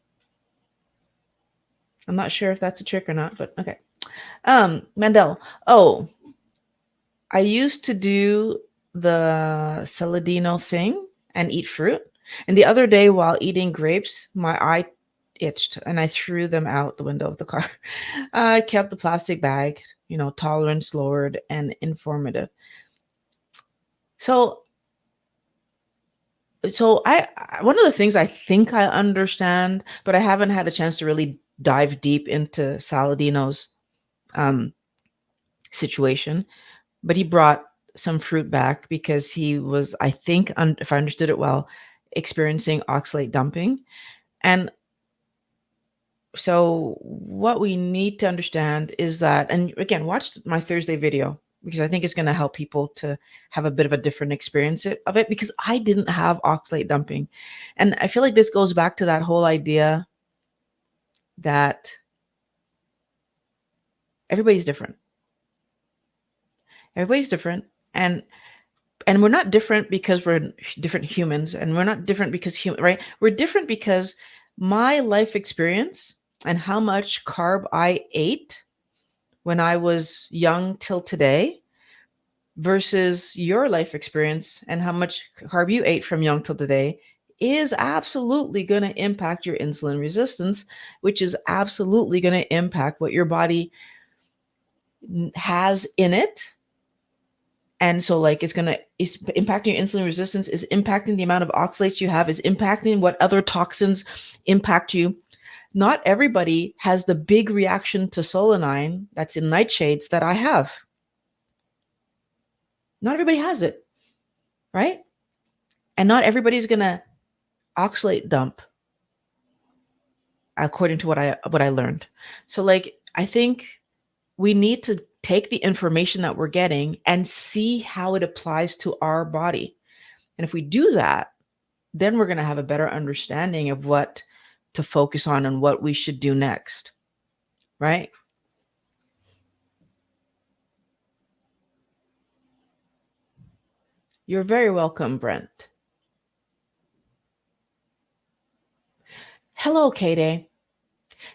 I'm not sure if that's a trick or not, but okay. Mandel. Oh, I used to do the Saladino thing and eat fruit. And the other day, while eating grapes, my eye itched and I threw them out the window of the car. I kept the plastic bag, tolerance lowered and informative. So, one of the things I think I understand, but I haven't had a chance to really dive deep into Saladino's um, situation. But he brought some fruit back because he was, I think, if I understood it well, experiencing oxalate dumping. And so, what we need to understand is that, and again, watch my Thursday video because I think it's going to help people to have a bit of a different experience of it because I didn't have oxalate dumping. And I feel like this goes back to that whole idea that everybody's different. Everybody's different. And we're not different because we're different humans, and we're not different because right, we're different because my life experience and how much carb I ate when I was young till today versus your life experience and how much carb you ate from young till today is absolutely going to impact your insulin resistance, which is absolutely going to impact what your body has in it. And so, like, it's impacting your insulin resistance, is impacting the amount of oxalates you have, is impacting what other toxins impact you. Not everybody has the big reaction to solanine that's in nightshades that I have. Not everybody has it, right? And not everybody's going to oxalate dump according to what I learned. So, like, I think we need to take the information that we're getting and see how it applies to our body. And if we do that, then we're going to have a better understanding of what to focus on and what we should do next, right? You're very welcome, Brent. Hello, Kade.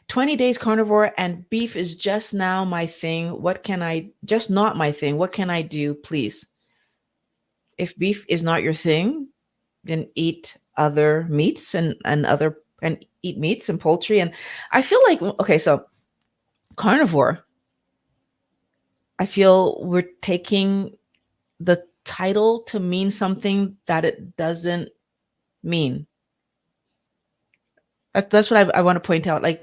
20 days carnivore and beef is just now my thing. What can I, just not my thing. What can I do, please? If beef is not your thing, then eat other meats and eat meats and poultry. And I feel like, okay, so carnivore, I feel we're taking the title to mean something that it doesn't mean. That's what I want to point out. Like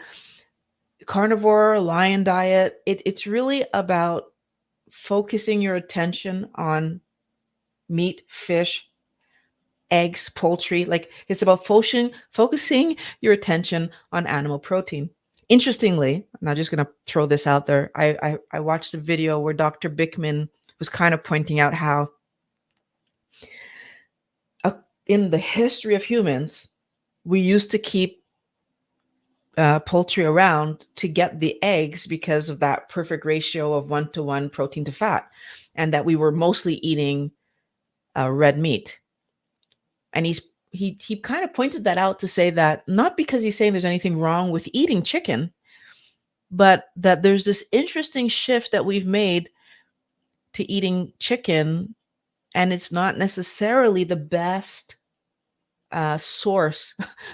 carnivore, lion diet, it's really about focusing your attention on meat, fish, eggs, poultry. Like it's about focusing your attention on animal protein. Interestingly, I'm not just going to throw this out there. I watched a video where Dr. Bickman was kind of pointing out how in the history of humans, we used to keep poultry around to get the eggs because of that perfect ratio of 1-to-1 protein to fat, and that we were mostly eating red meat. And he kind of pointed that out to say that not because he's saying there's anything wrong with eating chicken, but that there's this interesting shift that we've made to eating chicken, and it's not necessarily the best source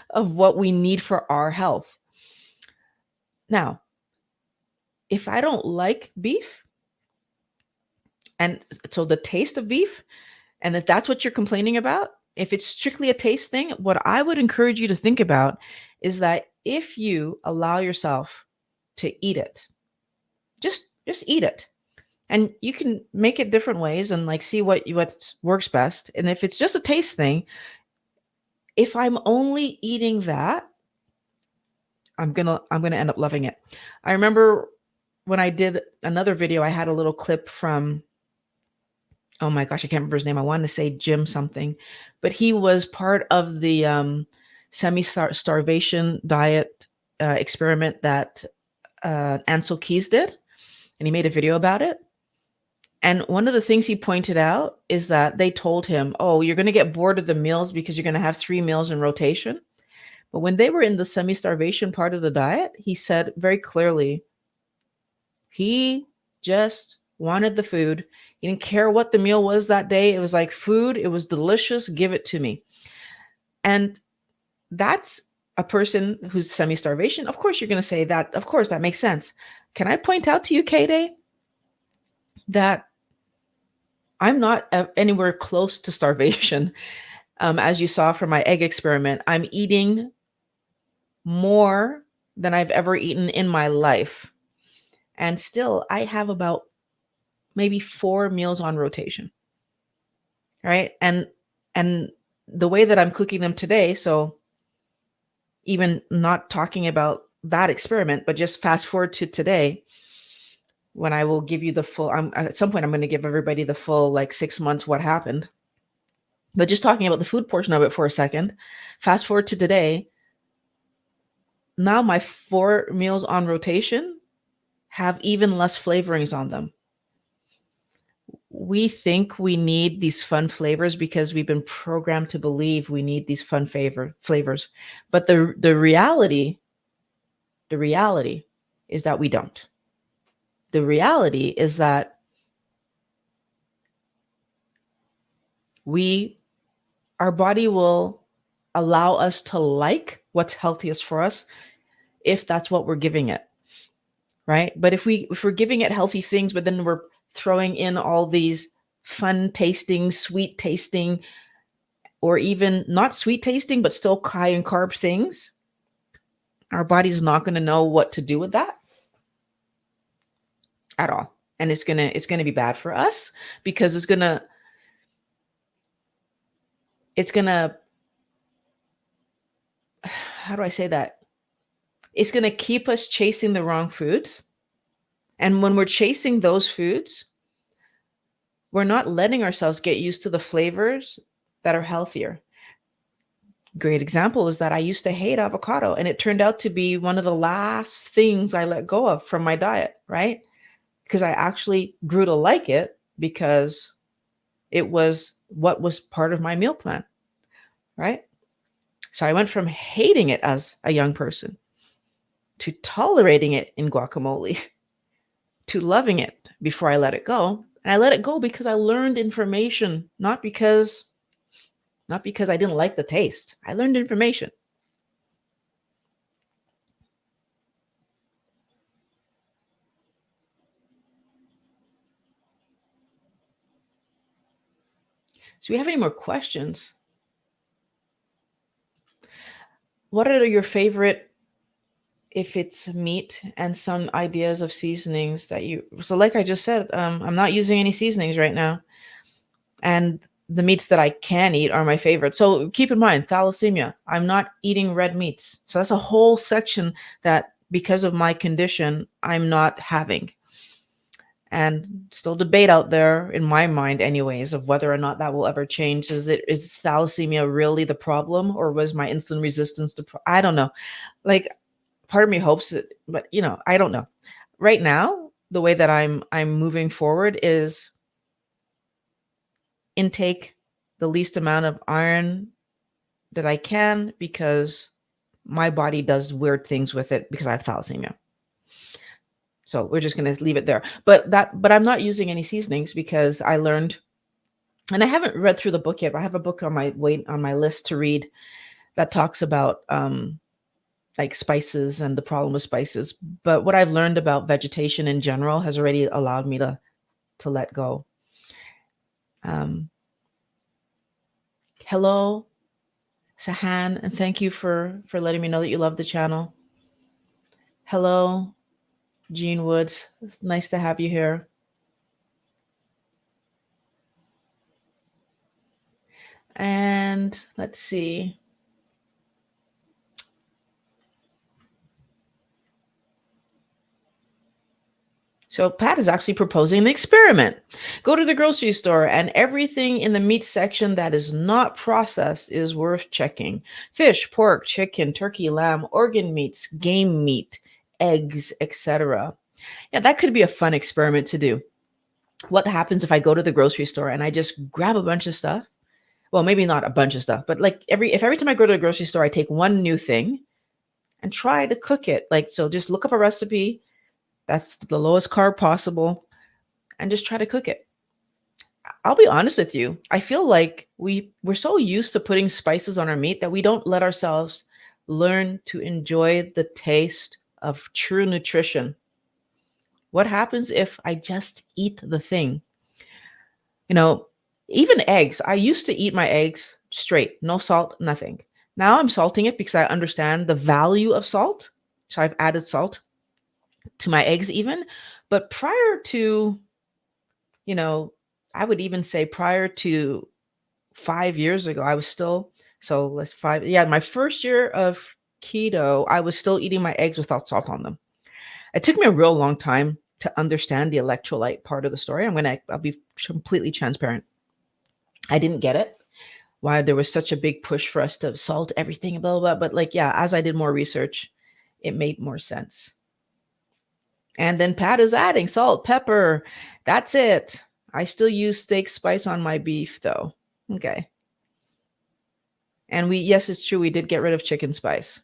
of what we need for our health. Now, if I don't like beef, and so the taste of beef, and if that's what you're complaining about, if it's strictly a taste thing, what I would encourage you to think about is that if you allow yourself to eat it, just eat it. And you can make it different ways and like see what works best. And if it's just a taste thing, if I'm only eating that, I'm gonna end up loving it. I remember when I did another video, I had a little clip from, oh my gosh, I can't remember his name. I wanted to say Jim something, but he was part of the semi-starvation diet experiment that Ansel Keys did, and he made a video about it. And one of the things he pointed out is that they told him, oh, you're going to get bored of the meals because you're going to have 3 meals in rotation. But when they were in the semi-starvation part of the diet, he said very clearly, he just wanted the food. He didn't care what the meal was that day. It was like food. It was delicious. Give it to me. And that's a person who's semi-starvation. Of course, you're going to say that. Of course, that makes sense. Can I point out to you, Kayday, that I'm not anywhere close to starvation. As you saw from my egg experiment, I'm eating more than I've ever eaten in my life. And still, I have about maybe 4 meals on rotation. Right? And the way that I'm cooking them today, so even not talking about that experiment, but just fast forward to today, when I will give you the full, at some point, I'm going to give everybody the full like 6 months what happened. But just talking about the food portion of it for a second, fast forward to today, now my 4 meals on rotation have even less flavorings on them. We think we need these fun flavors because we've been programmed to believe we need these fun flavors. But the reality is that we don't. The reality is that our body will allow us to like what's healthiest for us if that's what we're giving it, right? But if we're giving it healthy things, but then we're throwing in all these fun tasting, sweet tasting, or even not sweet tasting, but still high in carb things, our body's not going to know what to do with that at all. And it's going to be bad for us because it's going to how do I say that? It's going to keep us chasing the wrong foods. And when we're chasing those foods, we're not letting ourselves get used to the flavors that are healthier. Great example is that I used to hate avocado, and it turned out to be one of the last things I let go of from my diet, right? Because I actually grew to like it because it was what was part of my meal plan, right? So I went from hating it as a young person to tolerating it in guacamole to loving it before I let it go. And I let it go because I learned information, not because I didn't like the taste. I learned information. So we have any more questions? What are your favorite, if it's meat, and some ideas of seasonings that so like I just said, I'm not using any seasonings right now. And the meats that I can eat are my favorite. So keep in mind, thalassemia, I'm not eating red meats. So that's a whole section that because of my condition, I'm not having. And still debate out there in my mind anyways of whether or not that will ever change. Is thalassemia really the problem, or was my insulin resistance I don't know. Like, part of me hopes that, but I don't know. Right now, the way that I'm moving forward is intake the least amount of iron that I can, because my body does weird things with it because I have thalassemia. So we're just going to leave it there. But I'm not using any seasonings because I learned, and I haven't read through the book yet, but I have a book on my list to read that talks about like spices and the problem with spices. But what I've learned about vegetation in general has already allowed me to let go. Hello, Sahan, and thank you for letting me know that you love the channel. Hello, Jean Woods. It's nice to have you here. And let's see. So Pat is actually proposing an experiment. Go to the grocery store, and everything in the meat section that is not processed is worth checking. Fish, pork, chicken, turkey, lamb, organ meats, game meat, eggs, etc. Yeah, that could be a fun experiment to do. What happens if I go to the grocery store and I just grab a bunch of stuff? Well, maybe not a bunch of stuff, but like every time I go to the grocery store, I take one new thing and try to cook it. Like, so just look up a recipe that's the lowest carb possible and just try to cook it. I'll be honest with you. I feel like we're so used to putting spices on our meat that we don't let ourselves learn to enjoy the taste of true nutrition. What happens if I just eat the thing? You know, even eggs. I used to eat my eggs straight, no salt, nothing. Now I'm salting it because I understand the value of salt. So I've added salt to my eggs even. But prior to, you know, I would even say prior to 5 years ago, I was still, so let's five, yeah, my first year of keto, I was still eating my eggs without salt on them. It took me a real long time to understand the electrolyte part of the story. I'll be completely transparent. I didn't get it. Why there was such a big push for us to salt everything, blah, blah, blah. But like, yeah, as I did more research, it made more sense. And then Pat is adding salt, pepper. That's it. I still use steak spice on my beef though. Okay. And yes, it's true. We did get rid of chicken spice.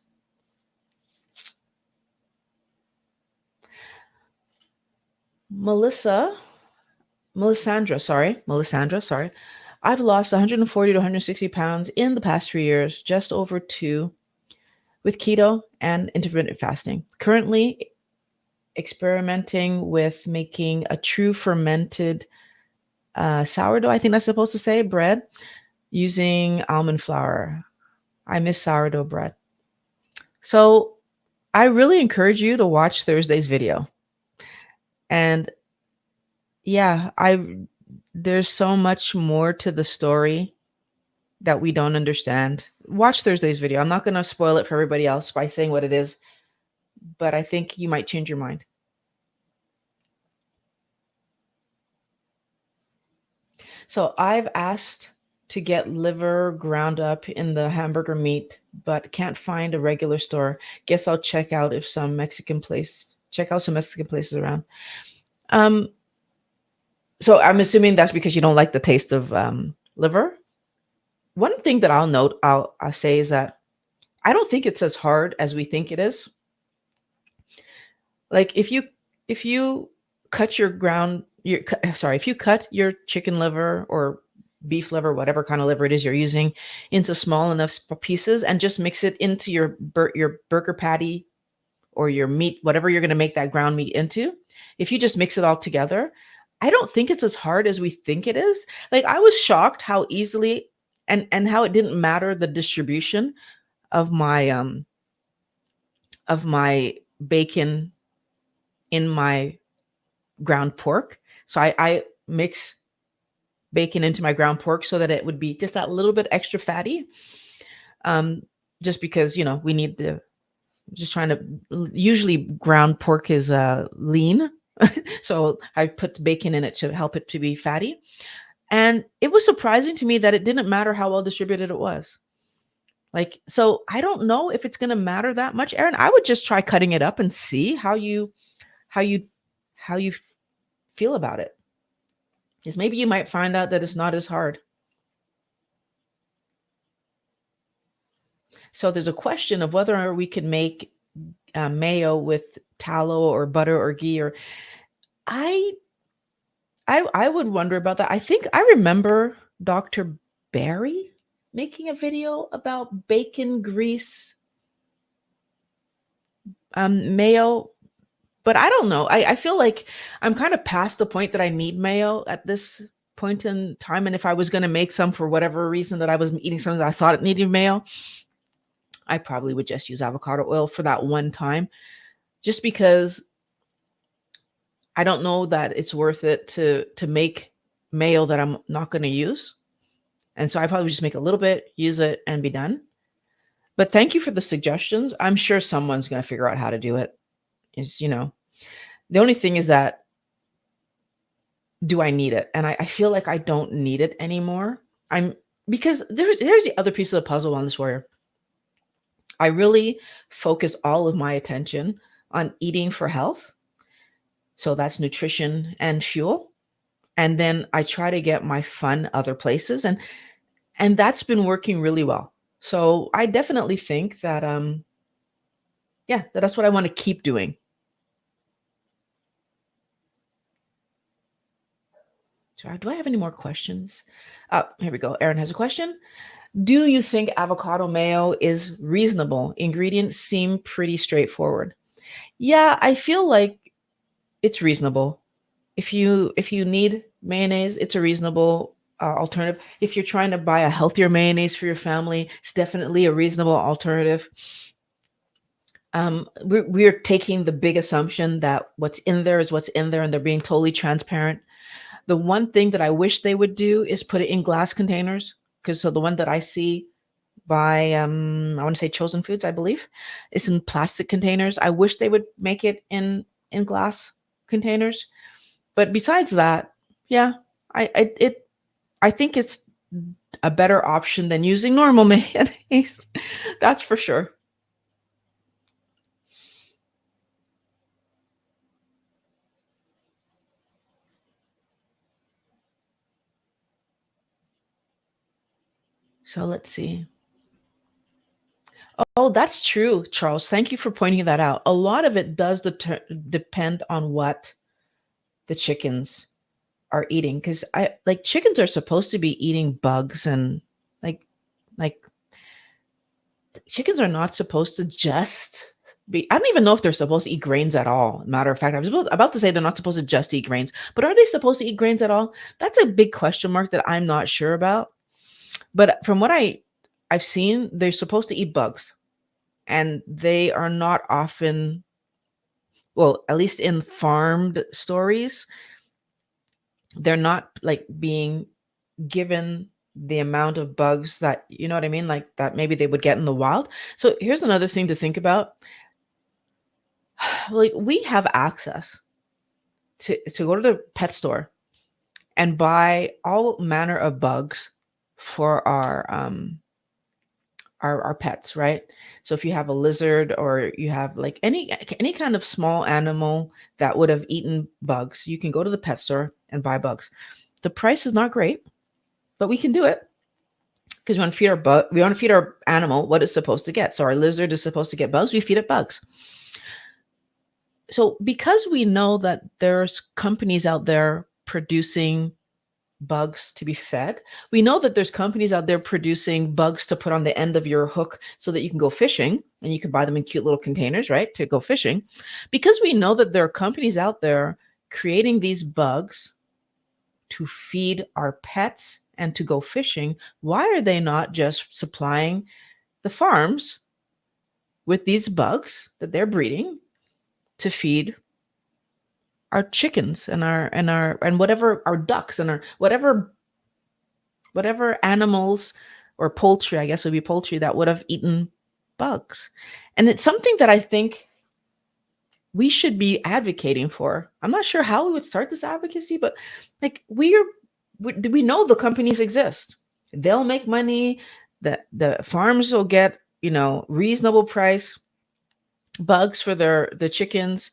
Melisandra, sorry. I've lost 140 to 160 pounds in the past 3 years, just over 2, with keto and intermittent fasting. Currently experimenting with making a true fermented sourdough, I think that's supposed to say, bread, using almond flour. I miss sourdough bread. So I really encourage you to watch Thursday's video. And yeah, there's so much more to the story that we don't understand. Watch Thursday's video. I'm not going to spoil it for everybody else by saying what it is, but I think you might change your mind. So I've asked to get liver ground up in the hamburger meat, but can't find a regular store. Guess I'll check out some Mexican places around. So I'm assuming that's because you don't like the taste of liver. One thing that I'll say is that I don't think it's as hard as we think it is. Like if you cut if you cut your chicken liver or beef liver, whatever kind of liver it is you're using, into small enough pieces and just mix it into your burger patty or your meat, whatever you're going to make that ground meat into. If you just mix it all together, I don't think it's as hard as we think it is. Like, I was shocked how easily and how it didn't matter the distribution of my bacon in my ground pork. So I mix bacon into my ground pork so that it would be just that little bit extra fatty. Just because, we need just trying to, usually ground pork is lean. So I put bacon in it to help it to be fatty. And it was surprising to me that it didn't matter how well distributed it was. Like, so I don't know if it's going to matter that much, Aaron. I would just try cutting it up and see how you how you feel about it. Because maybe you might find out that it's not as hard. So there's a question of whether we could make mayo with tallow or butter or ghee. Or I I would wonder about that. I think I remember Dr. Barry making a video about bacon grease mayo, but I don't know. I feel like I'm kind of past the point that I need mayo at this point in time. And if I was going to make some for whatever reason that I was eating something that I thought it needed mayo, I probably would just use avocado oil for that one time, just because I don't know that it's worth it to make mayo that I'm not going to use. And so I probably just make a little bit, use it, and be done. But thank you for the suggestions. I'm sure someone's going to figure out how to do it. Is, the only thing is that, do I need it? And I feel like I don't need it anymore. Because here's the other piece of the puzzle on this warrior. I really focus all of my attention on eating for health. So that's nutrition and fuel. And then I try to get my fun other places. And that's been working really well. So I definitely think that that's what I want to keep doing. So do I have any more questions? Here we go. Aaron has a question. Do you think avocado mayo is reasonable? Ingredients seem pretty straightforward. Yeah, I feel like it's reasonable. If you need mayonnaise, it's a reasonable alternative. If you're trying to buy a healthier mayonnaise for your family, it's definitely a reasonable alternative. We're taking the big assumption that what's in there is what's in there, and they're being totally transparent. The one thing that I wish they would do is put it in glass containers, because so the one that I see by I want to say Chosen Foods, I believe, is in plastic containers. I wish they would make it in glass containers. But besides that, yeah, I think it's a better option than using normal mayonnaise. That's for sure. So let's see. Oh, that's true, Charles. Thank you for pointing that out. A lot of it does depend on what the chickens are eating, because I like chickens are supposed to be eating bugs and like like chickens are not supposed to just be. I don't even know if they're supposed to eat grains at all. Matter of fact, I was about to say they're not supposed to just eat grains, but are they supposed to eat grains at all? That's a big question mark that I'm not sure about. But from what I've seen, they're supposed to eat bugs, and they are not often, well, at least in farmed stories, they're not like being given the amount of bugs that, you know what I mean, like that maybe they would get in the wild. So here's another thing to think about. Like, we have access to go to the pet store and buy all manner of bugs for our pets, right? So if you have a lizard, or you have like any kind of small animal that would have eaten bugs, you can go to the pet store and buy bugs. The price is not great, but we can do it because we want to feed our animal what it's supposed to get. So our lizard is supposed to get bugs, we feed it bugs. So because we know that there's companies out there producing bugs to be fed, we know that there's companies out there producing bugs to put on the end of your hook so that you can go fishing, and you can buy them in cute little containers, right, to go fishing. Because we know that there are companies out there creating these bugs to feed our pets and to go fishing, why are they not just supplying the farms with these bugs that they're breeding to feed our chickens and our whatever, our ducks and our whatever animals, or poultry, I guess would be poultry, that would have eaten bugs? And it's something that I think we should be advocating for. I'm not sure how we would start this advocacy, but like we know the companies exist. They'll make money. The farms will get, reasonable price bugs for the chickens,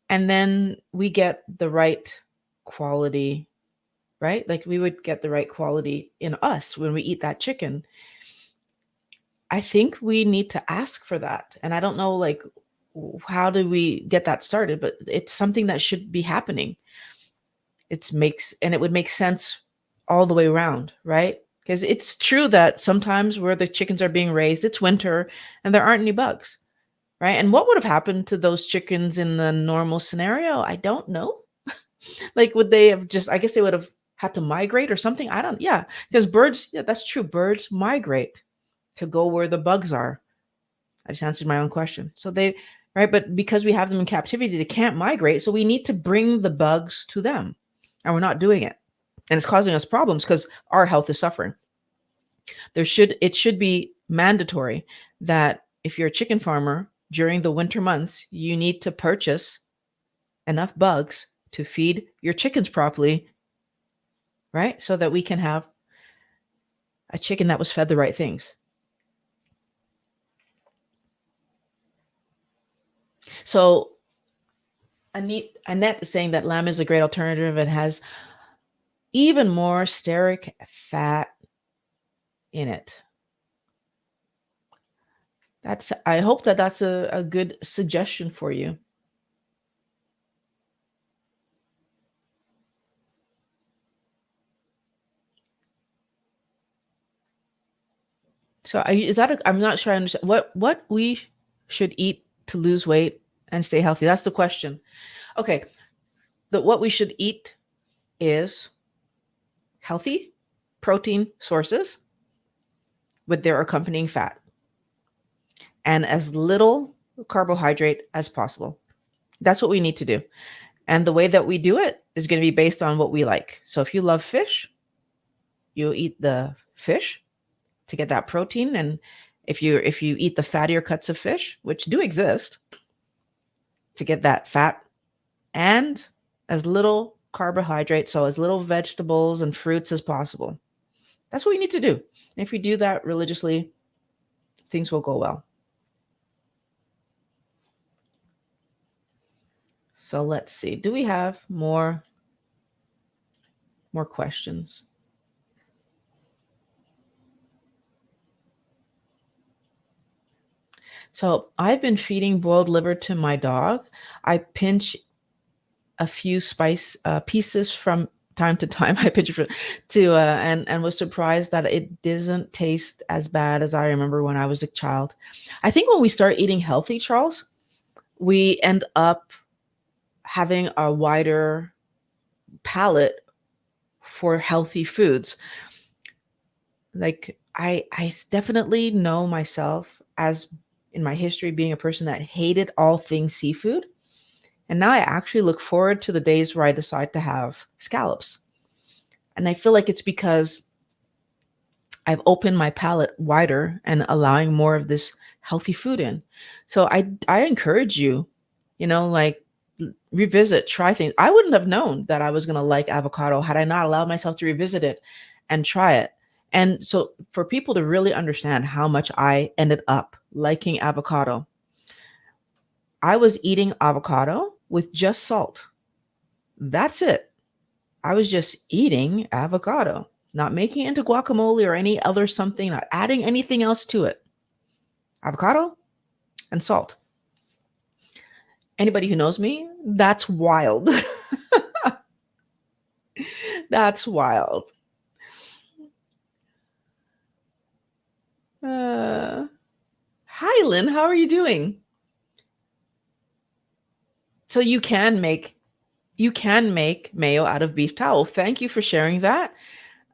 and then we get the right quality, right? Like we would get the right quality in us when we eat that chicken. I think we need to ask for that. And I don't know, like, how do we get that started? But it's something that should be happening. And it would make sense all the way around, right? Because it's true that sometimes where the chickens are being raised, it's winter and there aren't any bugs, right? And what would have happened to those chickens in the normal scenario? I don't know. Like, would they have just, I guess they would have had to migrate or something? I don't, yeah. Because birds, yeah, that's true. Birds migrate to go where the bugs are. I just answered my own question. So right? But because we have them in captivity, they can't migrate. So we need to bring the bugs to them. And we're not doing it. And it's causing us problems because our health is suffering. It should be mandatory that if you're a chicken farmer during the winter months, you need to purchase enough bugs to feed your chickens properly, right? So that we can have a chicken that was fed the right things. So Annette is saying that lamb is a great alternative. It has even more stearic fat in it. I hope that's a good suggestion for you. So I'm not sure I understand what we should eat to lose weight and stay healthy. That's the question. Okay. What we should eat is healthy protein sources with their accompanying fat and as little carbohydrate as possible. That's what we need to do. And the way that we do it is going to be based on what we like. So if you love fish, you'll eat the fish to get that protein. And if you eat the fattier cuts of fish, which do exist, to get that fat and as little carbohydrate, so as little vegetables and fruits as possible. That's what we need to do. And if we do that religiously, things will go well. So let's see. Do we have more questions? So I've been feeding boiled liver to my dog. I pinch a few spice pieces from time to time. I pinch it to and was surprised that it doesn't taste as bad as I remember when I was a child. I think when we start eating healthy, Charles, we end up having a wider palate for healthy foods. Like I definitely know myself as in my history being a person that hated all things seafood. And now I actually look forward to the days where I decide to have scallops. And I feel like it's because I've opened my palate wider and allowing more of this healthy food in. So I encourage you, like revisit, try things. I wouldn't have known that I was going to like avocado had I not allowed myself to revisit it and try it. And so for people to really understand how much I ended up liking avocado, I was eating avocado with just salt. That's it. I was just eating avocado, not making it into guacamole or any other something, not adding anything else to it. Avocado and salt. Anybody who knows me, that's wild. That's wild. Hi, Lynn. How are you doing? So you can make mayo out of beef towel. Thank you for sharing that.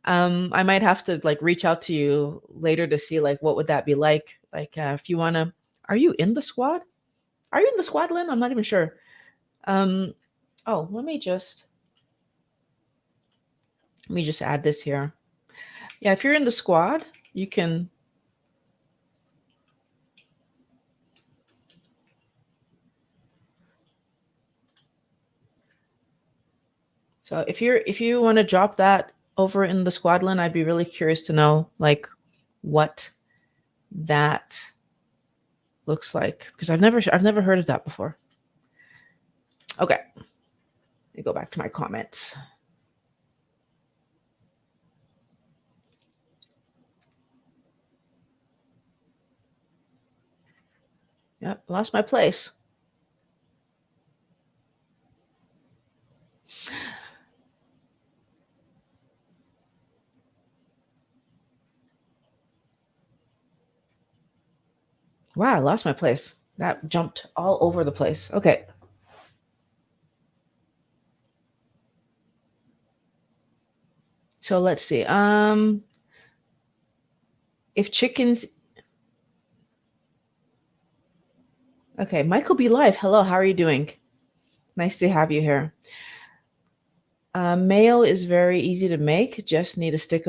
I might have to like reach out to you later to see like what would that be like. Like if you wanna, are you in the squad? Are you in the squad, Lynn? I'm not even sure. Um, oh, let me just add this here. Yeah, if you're in the squad, you can. So if you want to drop that over in the squadron, I'd be really curious to know like what that looks like because I've never heard of that before. Okay, let me go back to my comments. Yep, lost my place. Wow, I lost my place. That jumped all over the place. Okay. So let's see. If chickens Okay, Michael B. Live. Hello, how are you doing? Nice to have you here. Mayo is very easy to make. Just need a stick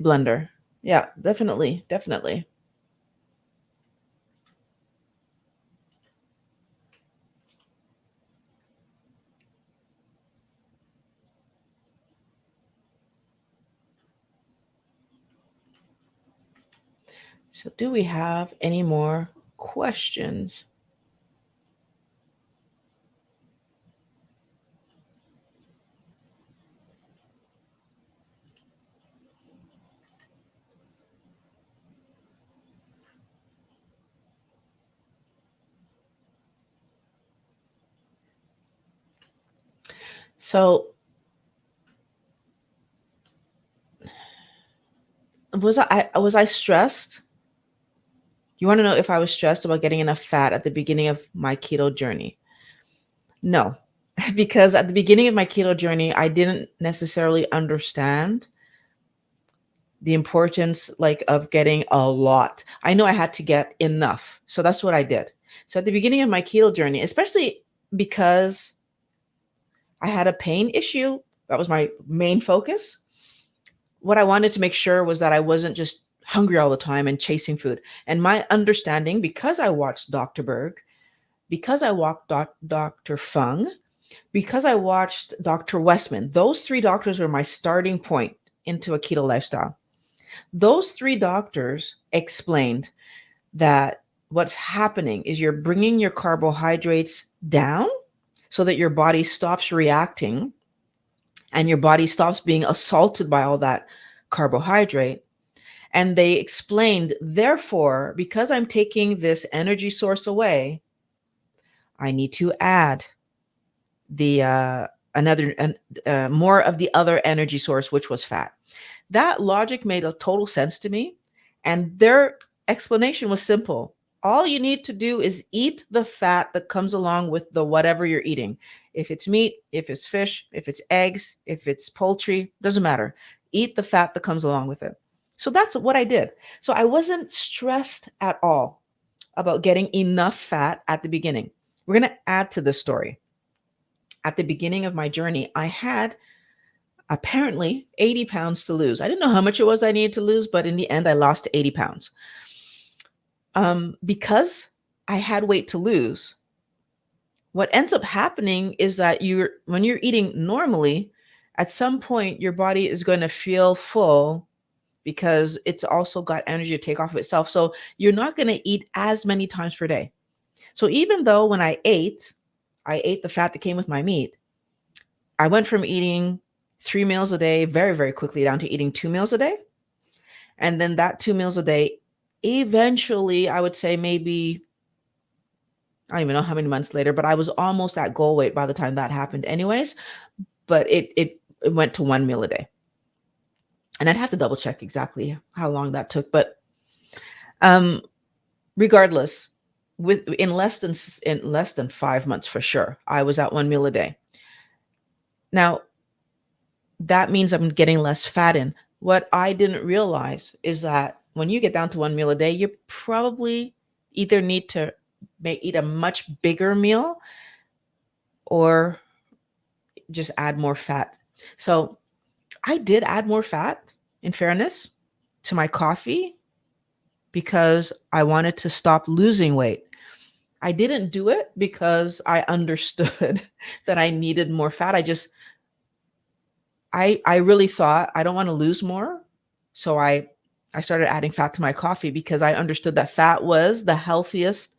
blender. Yeah, definitely, definitely. So, do we have any more questions? So, was I stressed? You want to know if I was stressed about getting enough fat at the beginning of my keto journey? No, because at the beginning of my keto journey, I didn't necessarily understand the importance like of getting a lot. I know I had to get enough. So that's what I did. So at the beginning of my keto journey, especially because I had a pain issue, that was my main focus. What I wanted to make sure was that I wasn't just hungry all the time and chasing food. And my understanding, because I watched Dr. Berg, because I walked Dr. Fung, because I watched Dr. Westman, those three doctors were my starting point into a keto lifestyle. Those three doctors explained that what's happening is you're bringing your carbohydrates down so that your body stops reacting and your body stops being assaulted by all that carbohydrate. And they explained, therefore, because I'm taking this energy source away, I need to add the more of the other energy source, which was fat. That logic made a total sense to me. And their explanation was simple. All you need to do is eat the fat that comes along with the whatever you're eating. If it's meat, if it's fish, if it's eggs, if it's poultry, doesn't matter. Eat the fat that comes along with it. So that's what I did. So I wasn't stressed at all about getting enough fat at the beginning. We're going to add to this story. At the beginning of my journey, I had apparently 80 pounds to lose. I didn't know how much it was I needed to lose, but in the end, I lost 80 pounds. Because I had weight to lose, what ends up happening is that when you're eating normally, at some point, your body is going to feel full because it's also got energy to take off of itself. So you're not going to eat as many times per day. So even though when I ate the fat that came with my meat, I went from eating 3 meals a day very, very quickly down to eating 2 meals a day. And then that 2 meals a day, eventually, I would say maybe, I don't even know how many months later, but I was almost at goal weight by the time that happened anyways. But it went to 1 meal a day. And I'd have to double check exactly how long that took. But regardless, in less than 5 months for sure, I was at 1 meal a day. Now, that means I'm getting less fat in. What I didn't realize is that when you get down to 1 meal a day, you probably either need to eat a much bigger meal or just add more fat. So I did add more fat, in fairness, to my coffee because I wanted to stop losing weight. I didn't do it because I understood that I needed more fat. I really thought I don't want to lose more. So I started adding fat to my coffee because I understood that fat was the healthiest,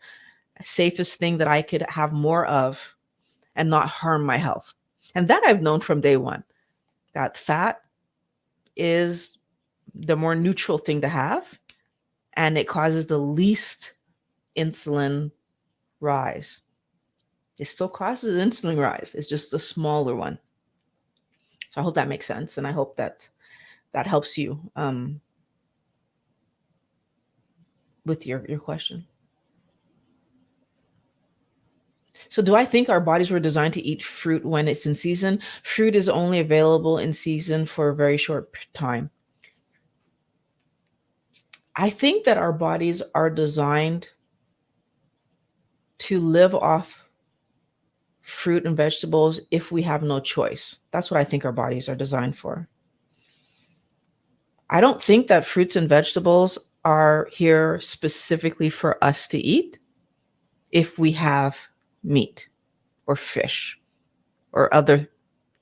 safest thing that I could have more of and not harm my health. And that I've known from day one, that fat is the more neutral thing to have, and it causes the least insulin rise. It still causes insulin rise. It's just a smaller one. So I hope that makes sense, and I hope that that helps you with your question. So, do I think our bodies were designed to eat fruit when it's in season? Fruit is only available in season for a very short time. I think that our bodies are designed to live off fruit and vegetables if we have no choice. That's what I think our bodies are designed for. I don't think that fruits and vegetables are here specifically for us to eat if we have meat or fish or other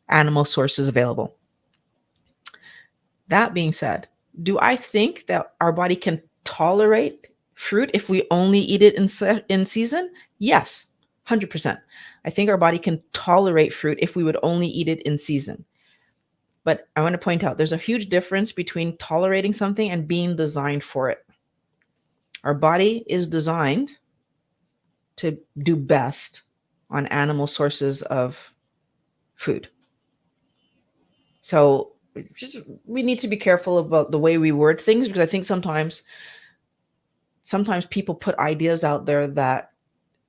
animal sources available. That being said, do I think that our body can tolerate fruit if we only eat it in season? Yes, 100%. I think our body can tolerate fruit if we would only eat it in season. But I want to point out there's a huge difference between tolerating something and being designed for it. Our body is designed to do best on animal sources of food. So we need to be careful about the way we word things, because I think sometimes people put ideas out there that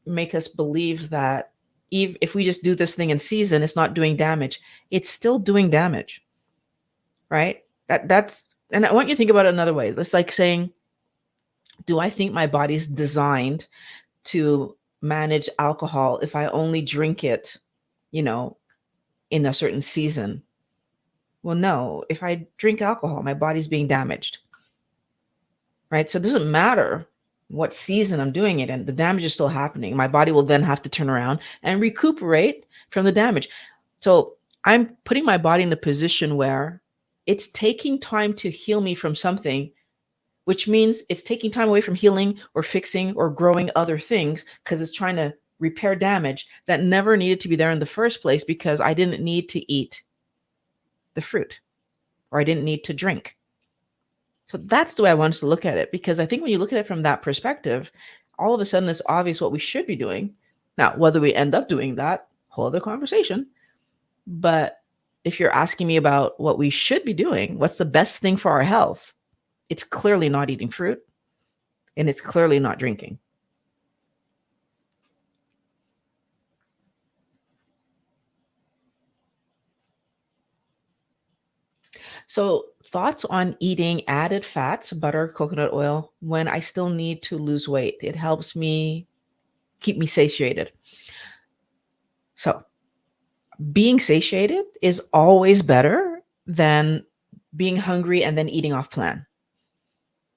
make us believe that if we just do this thing in season, it's not doing damage. It's still doing damage, right? That's, and I want you to think about it another way. It's like saying, do I think my body's designed to manage alcohol if I only drink it, you know, in a certain season? Well, no. If I drink alcohol, my body's being damaged, right? So it doesn't matter what season I'm doing it in, the damage is still happening. My body will then have to turn around and recuperate from the damage. So I'm putting my body in the position where it's taking time to heal me from something, which means it's taking time away from healing or fixing or growing other things, because it's trying to repair damage that never needed to be there in the first place, because I didn't need to eat the fruit or I didn't need to drink. So that's the way I want us to look at it, because I think when you look at it from that perspective, all of a sudden it's obvious what we should be doing. Now, whether we end up doing that, whole other conversation. But if you're asking me about what we should be doing, what's the best thing for our health, it's clearly not eating fruit, and it's clearly not drinking. So, thoughts on eating added fats, butter, coconut oil, when I still need to lose weight. It helps me keep me satiated. So, being satiated is always better than being hungry and then eating off plan.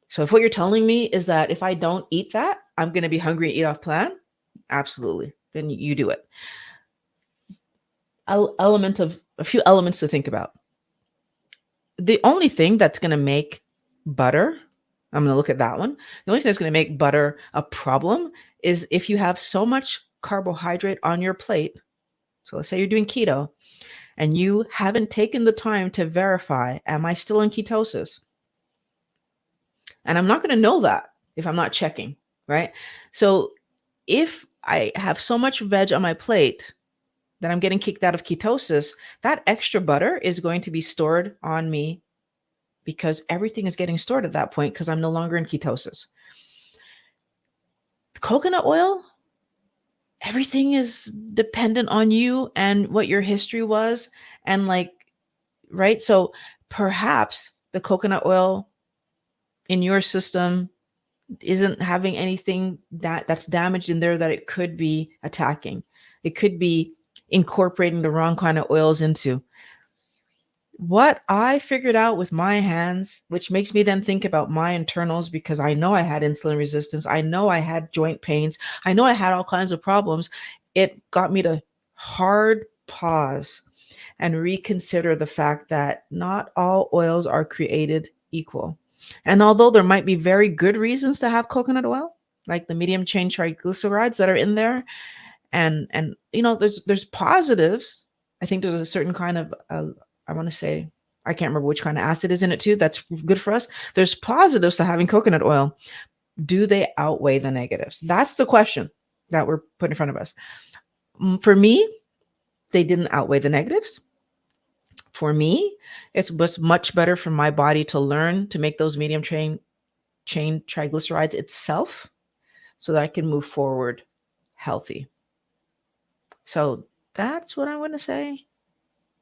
So, if what you're telling me is that if I don't eat that, I'm going to be hungry and eat off plan, absolutely. Then you do it. A few elements to think about. The only thing that's going to make butter, I'm going to look at that one. The only thing that's going to make butter a problem is if you have so much carbohydrate on your plate. So let's say you're doing keto and you haven't taken the time to verify, am I still in ketosis? And I'm not going to know that if I'm not checking, right? So if I have so much veg on my plate that I'm getting kicked out of ketosis, that extra butter is going to be stored on me, because everything is getting stored at that point because I'm no longer in ketosis. Coconut oil, everything is dependent on you and what your history was. And like, right? So perhaps the coconut oil in your system isn't having anything that's damaged in there that it could be attacking. It could be incorporating the wrong kind of oils into. What I figured out with my hands, which makes me then think about my internals because I know I had insulin resistance, I know I had joint pains, I know I had all kinds of problems. It got me to hard pause and reconsider the fact that not all oils are created equal. And although there might be very good reasons to have coconut oil, like the medium chain triglycerides that are in there, and there's positives. I think there's a certain kind of I want to say, I can't remember which kind of acid is in it too, that's good for us. There's positives to having coconut oil. Do they outweigh the negatives? That's the question that we're putting in front of us. For me, they didn't outweigh the negatives. For me, it was much better for my body to learn to make those medium chain triglycerides itself so that I can move forward healthy. So that's what I want to say.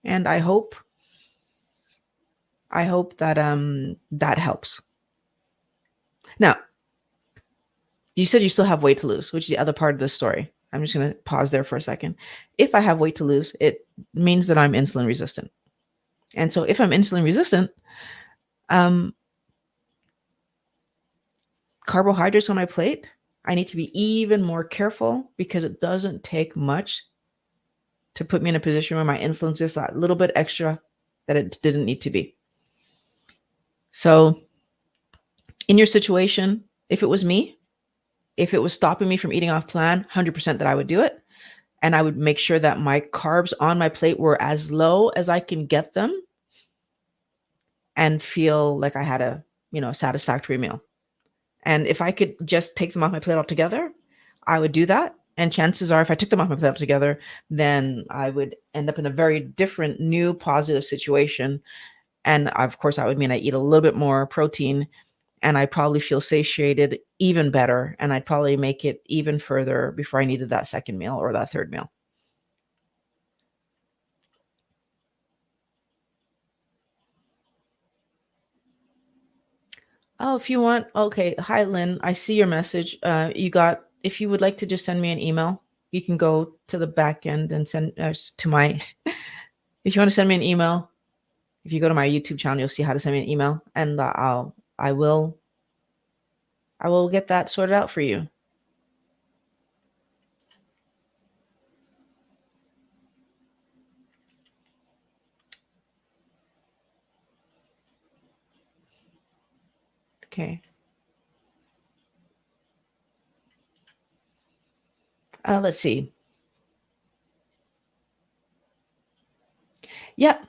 And I hope that that helps. Now, you said you still have weight to lose, which is the other part of the story. I'm just going to pause there for a second. If I have weight to lose, it means that I'm insulin resistant. And so if I'm insulin resistant, um, carbohydrates on my plate, I need to be even more careful because it doesn't take much to put me in a position where my insulin's just that little bit extra that it didn't need to be. So in your situation, if it was me, if it was stopping me from eating off plan, 100% that I would do it. And I would make sure that my carbs on my plate were as low as I can get them and feel like I had a satisfactory meal. And if I could just take them off my plate altogether, I would do that. And chances are, if I took them off my plate altogether, then I would end up in a very different, new, positive situation. And of course, that would mean I eat a little bit more protein and I probably feel satiated even better. And I'd probably make it even further before I needed that second meal or that third meal. Oh, if you want, okay. Hi, Lynn. I see your message. If you would like to just send me an email, you can go to the back end and send to my, if you want to send me an email, if you go to my YouTube channel, you'll see how to send me an email and I will get that sorted out for you. Okay. Let's see. Yeah.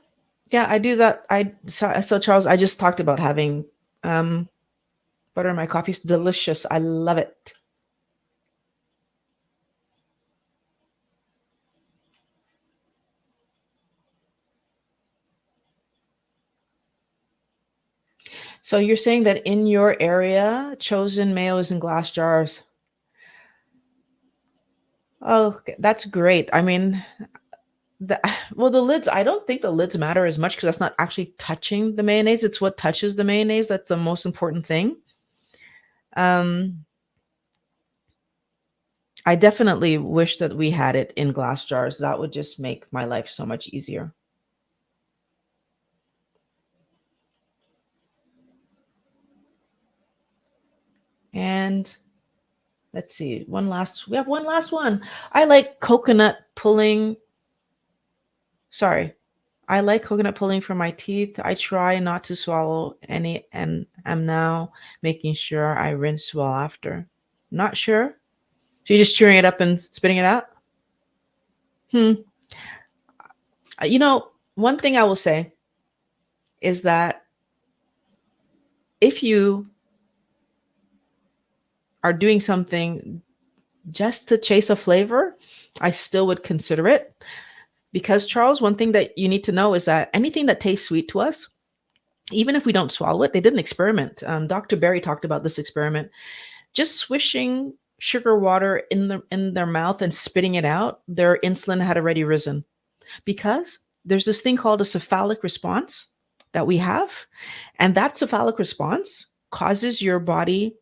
Yeah, I do that. So Charles, I just talked about having um, butter in my coffee. It's delicious. I love it. So you're saying that in your area, chosen mayo is in glass jars. Oh, okay, that's great. I mean, the, well, the lids, I don't think the lids matter as much because that's not actually touching the mayonnaise. It's what touches the mayonnaise. That's the most important thing. Um, I definitely wish that we had it in glass jars. That would just make my life so much easier. And let's see, we have one last one. I like coconut pulling. Sorry. I like coconut pulling for my teeth. I try not to swallow any and am now making sure I rinse well after. Not sure. So you're just chewing it up and spitting it out? Hmm. One thing I will say is that if you are doing something just to chase a flavor, I still would consider it. Because, Charles, one thing that you need to know is that anything that tastes sweet to us, even if we don't swallow it, they did an experiment. Dr. Berry talked about this experiment. Just swishing sugar water in their mouth and spitting it out, their insulin had already risen because there's this thing called a cephalic response that we have, and that cephalic response causes your brain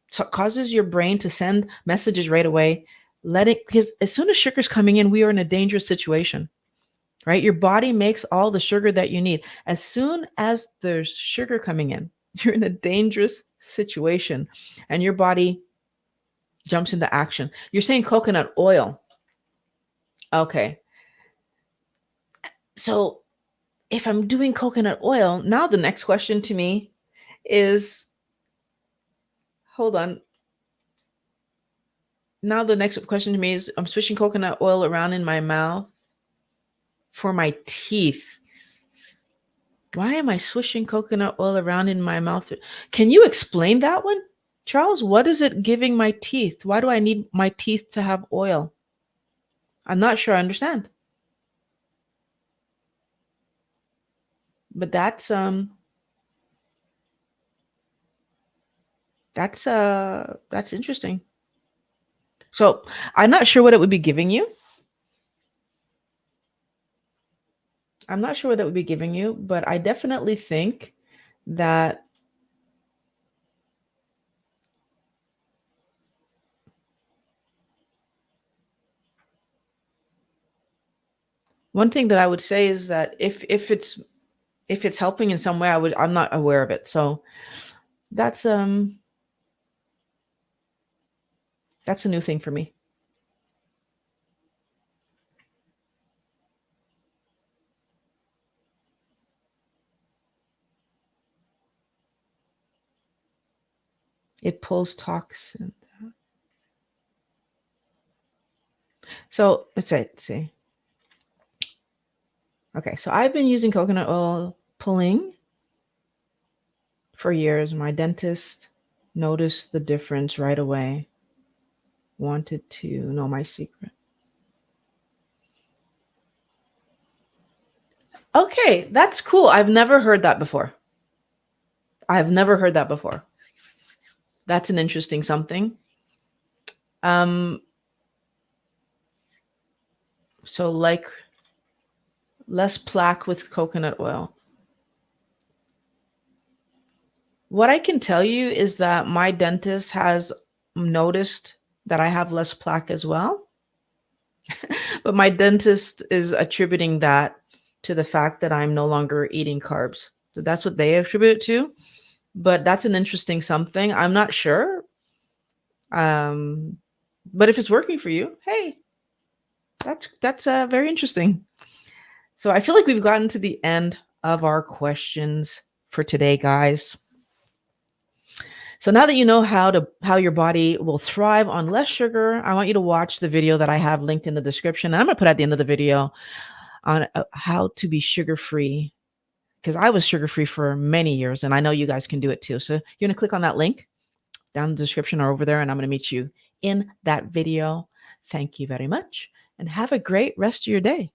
to send messages right away, because as soon as sugar's coming in, we are in a dangerous situation. right? Your body makes all the sugar that you need. As soon as there's sugar coming in, you're in a dangerous situation and your body jumps into action. You're saying coconut oil. Okay. So if I'm doing coconut oil, now the next question to me is, hold on. Now the next question to me is, I'm swishing coconut oil around in my mouth for my teeth. Why am I swishing coconut oil around in my mouth? Can you explain that one, Charles? What is it giving my teeth? Why do I need my teeth to have oil? I'm not sure I understand. But that's interesting. So I'm not sure what it would be giving you. I'm not sure what it would be giving you, but I definitely think that one thing that I would say is that if it's helping in some way, I'm not aware of it. So that's that's a new thing for me. It pulls toxin. So let's see. Okay, so I've been using coconut oil pulling for years. My dentist noticed the difference right away. Wanted to know my secret. Okay, that's cool. I've never heard that before. I've never heard that before. That's an interesting something. Um, so like less plaque with coconut oil. What I can tell you is that my dentist has noticed that I have less plaque as well. But my dentist is attributing that to the fact that I'm no longer eating carbs. So that's what they attribute it to. But that's an interesting something. I'm not sure. Um, but if it's working for you, hey, that's very interesting. So I feel like we've gotten to the end of our questions for today, guys. So now that you know how your body will thrive on less sugar, I want you to watch the video that I have linked in the description. And I'm going to put at the end of the video on how to be sugar free, because I was sugar free for many years and I know you guys can do it too. So you're going to click on that link down in the description or over there, and I'm going to meet you in that video. Thank you very much and have a great rest of your day.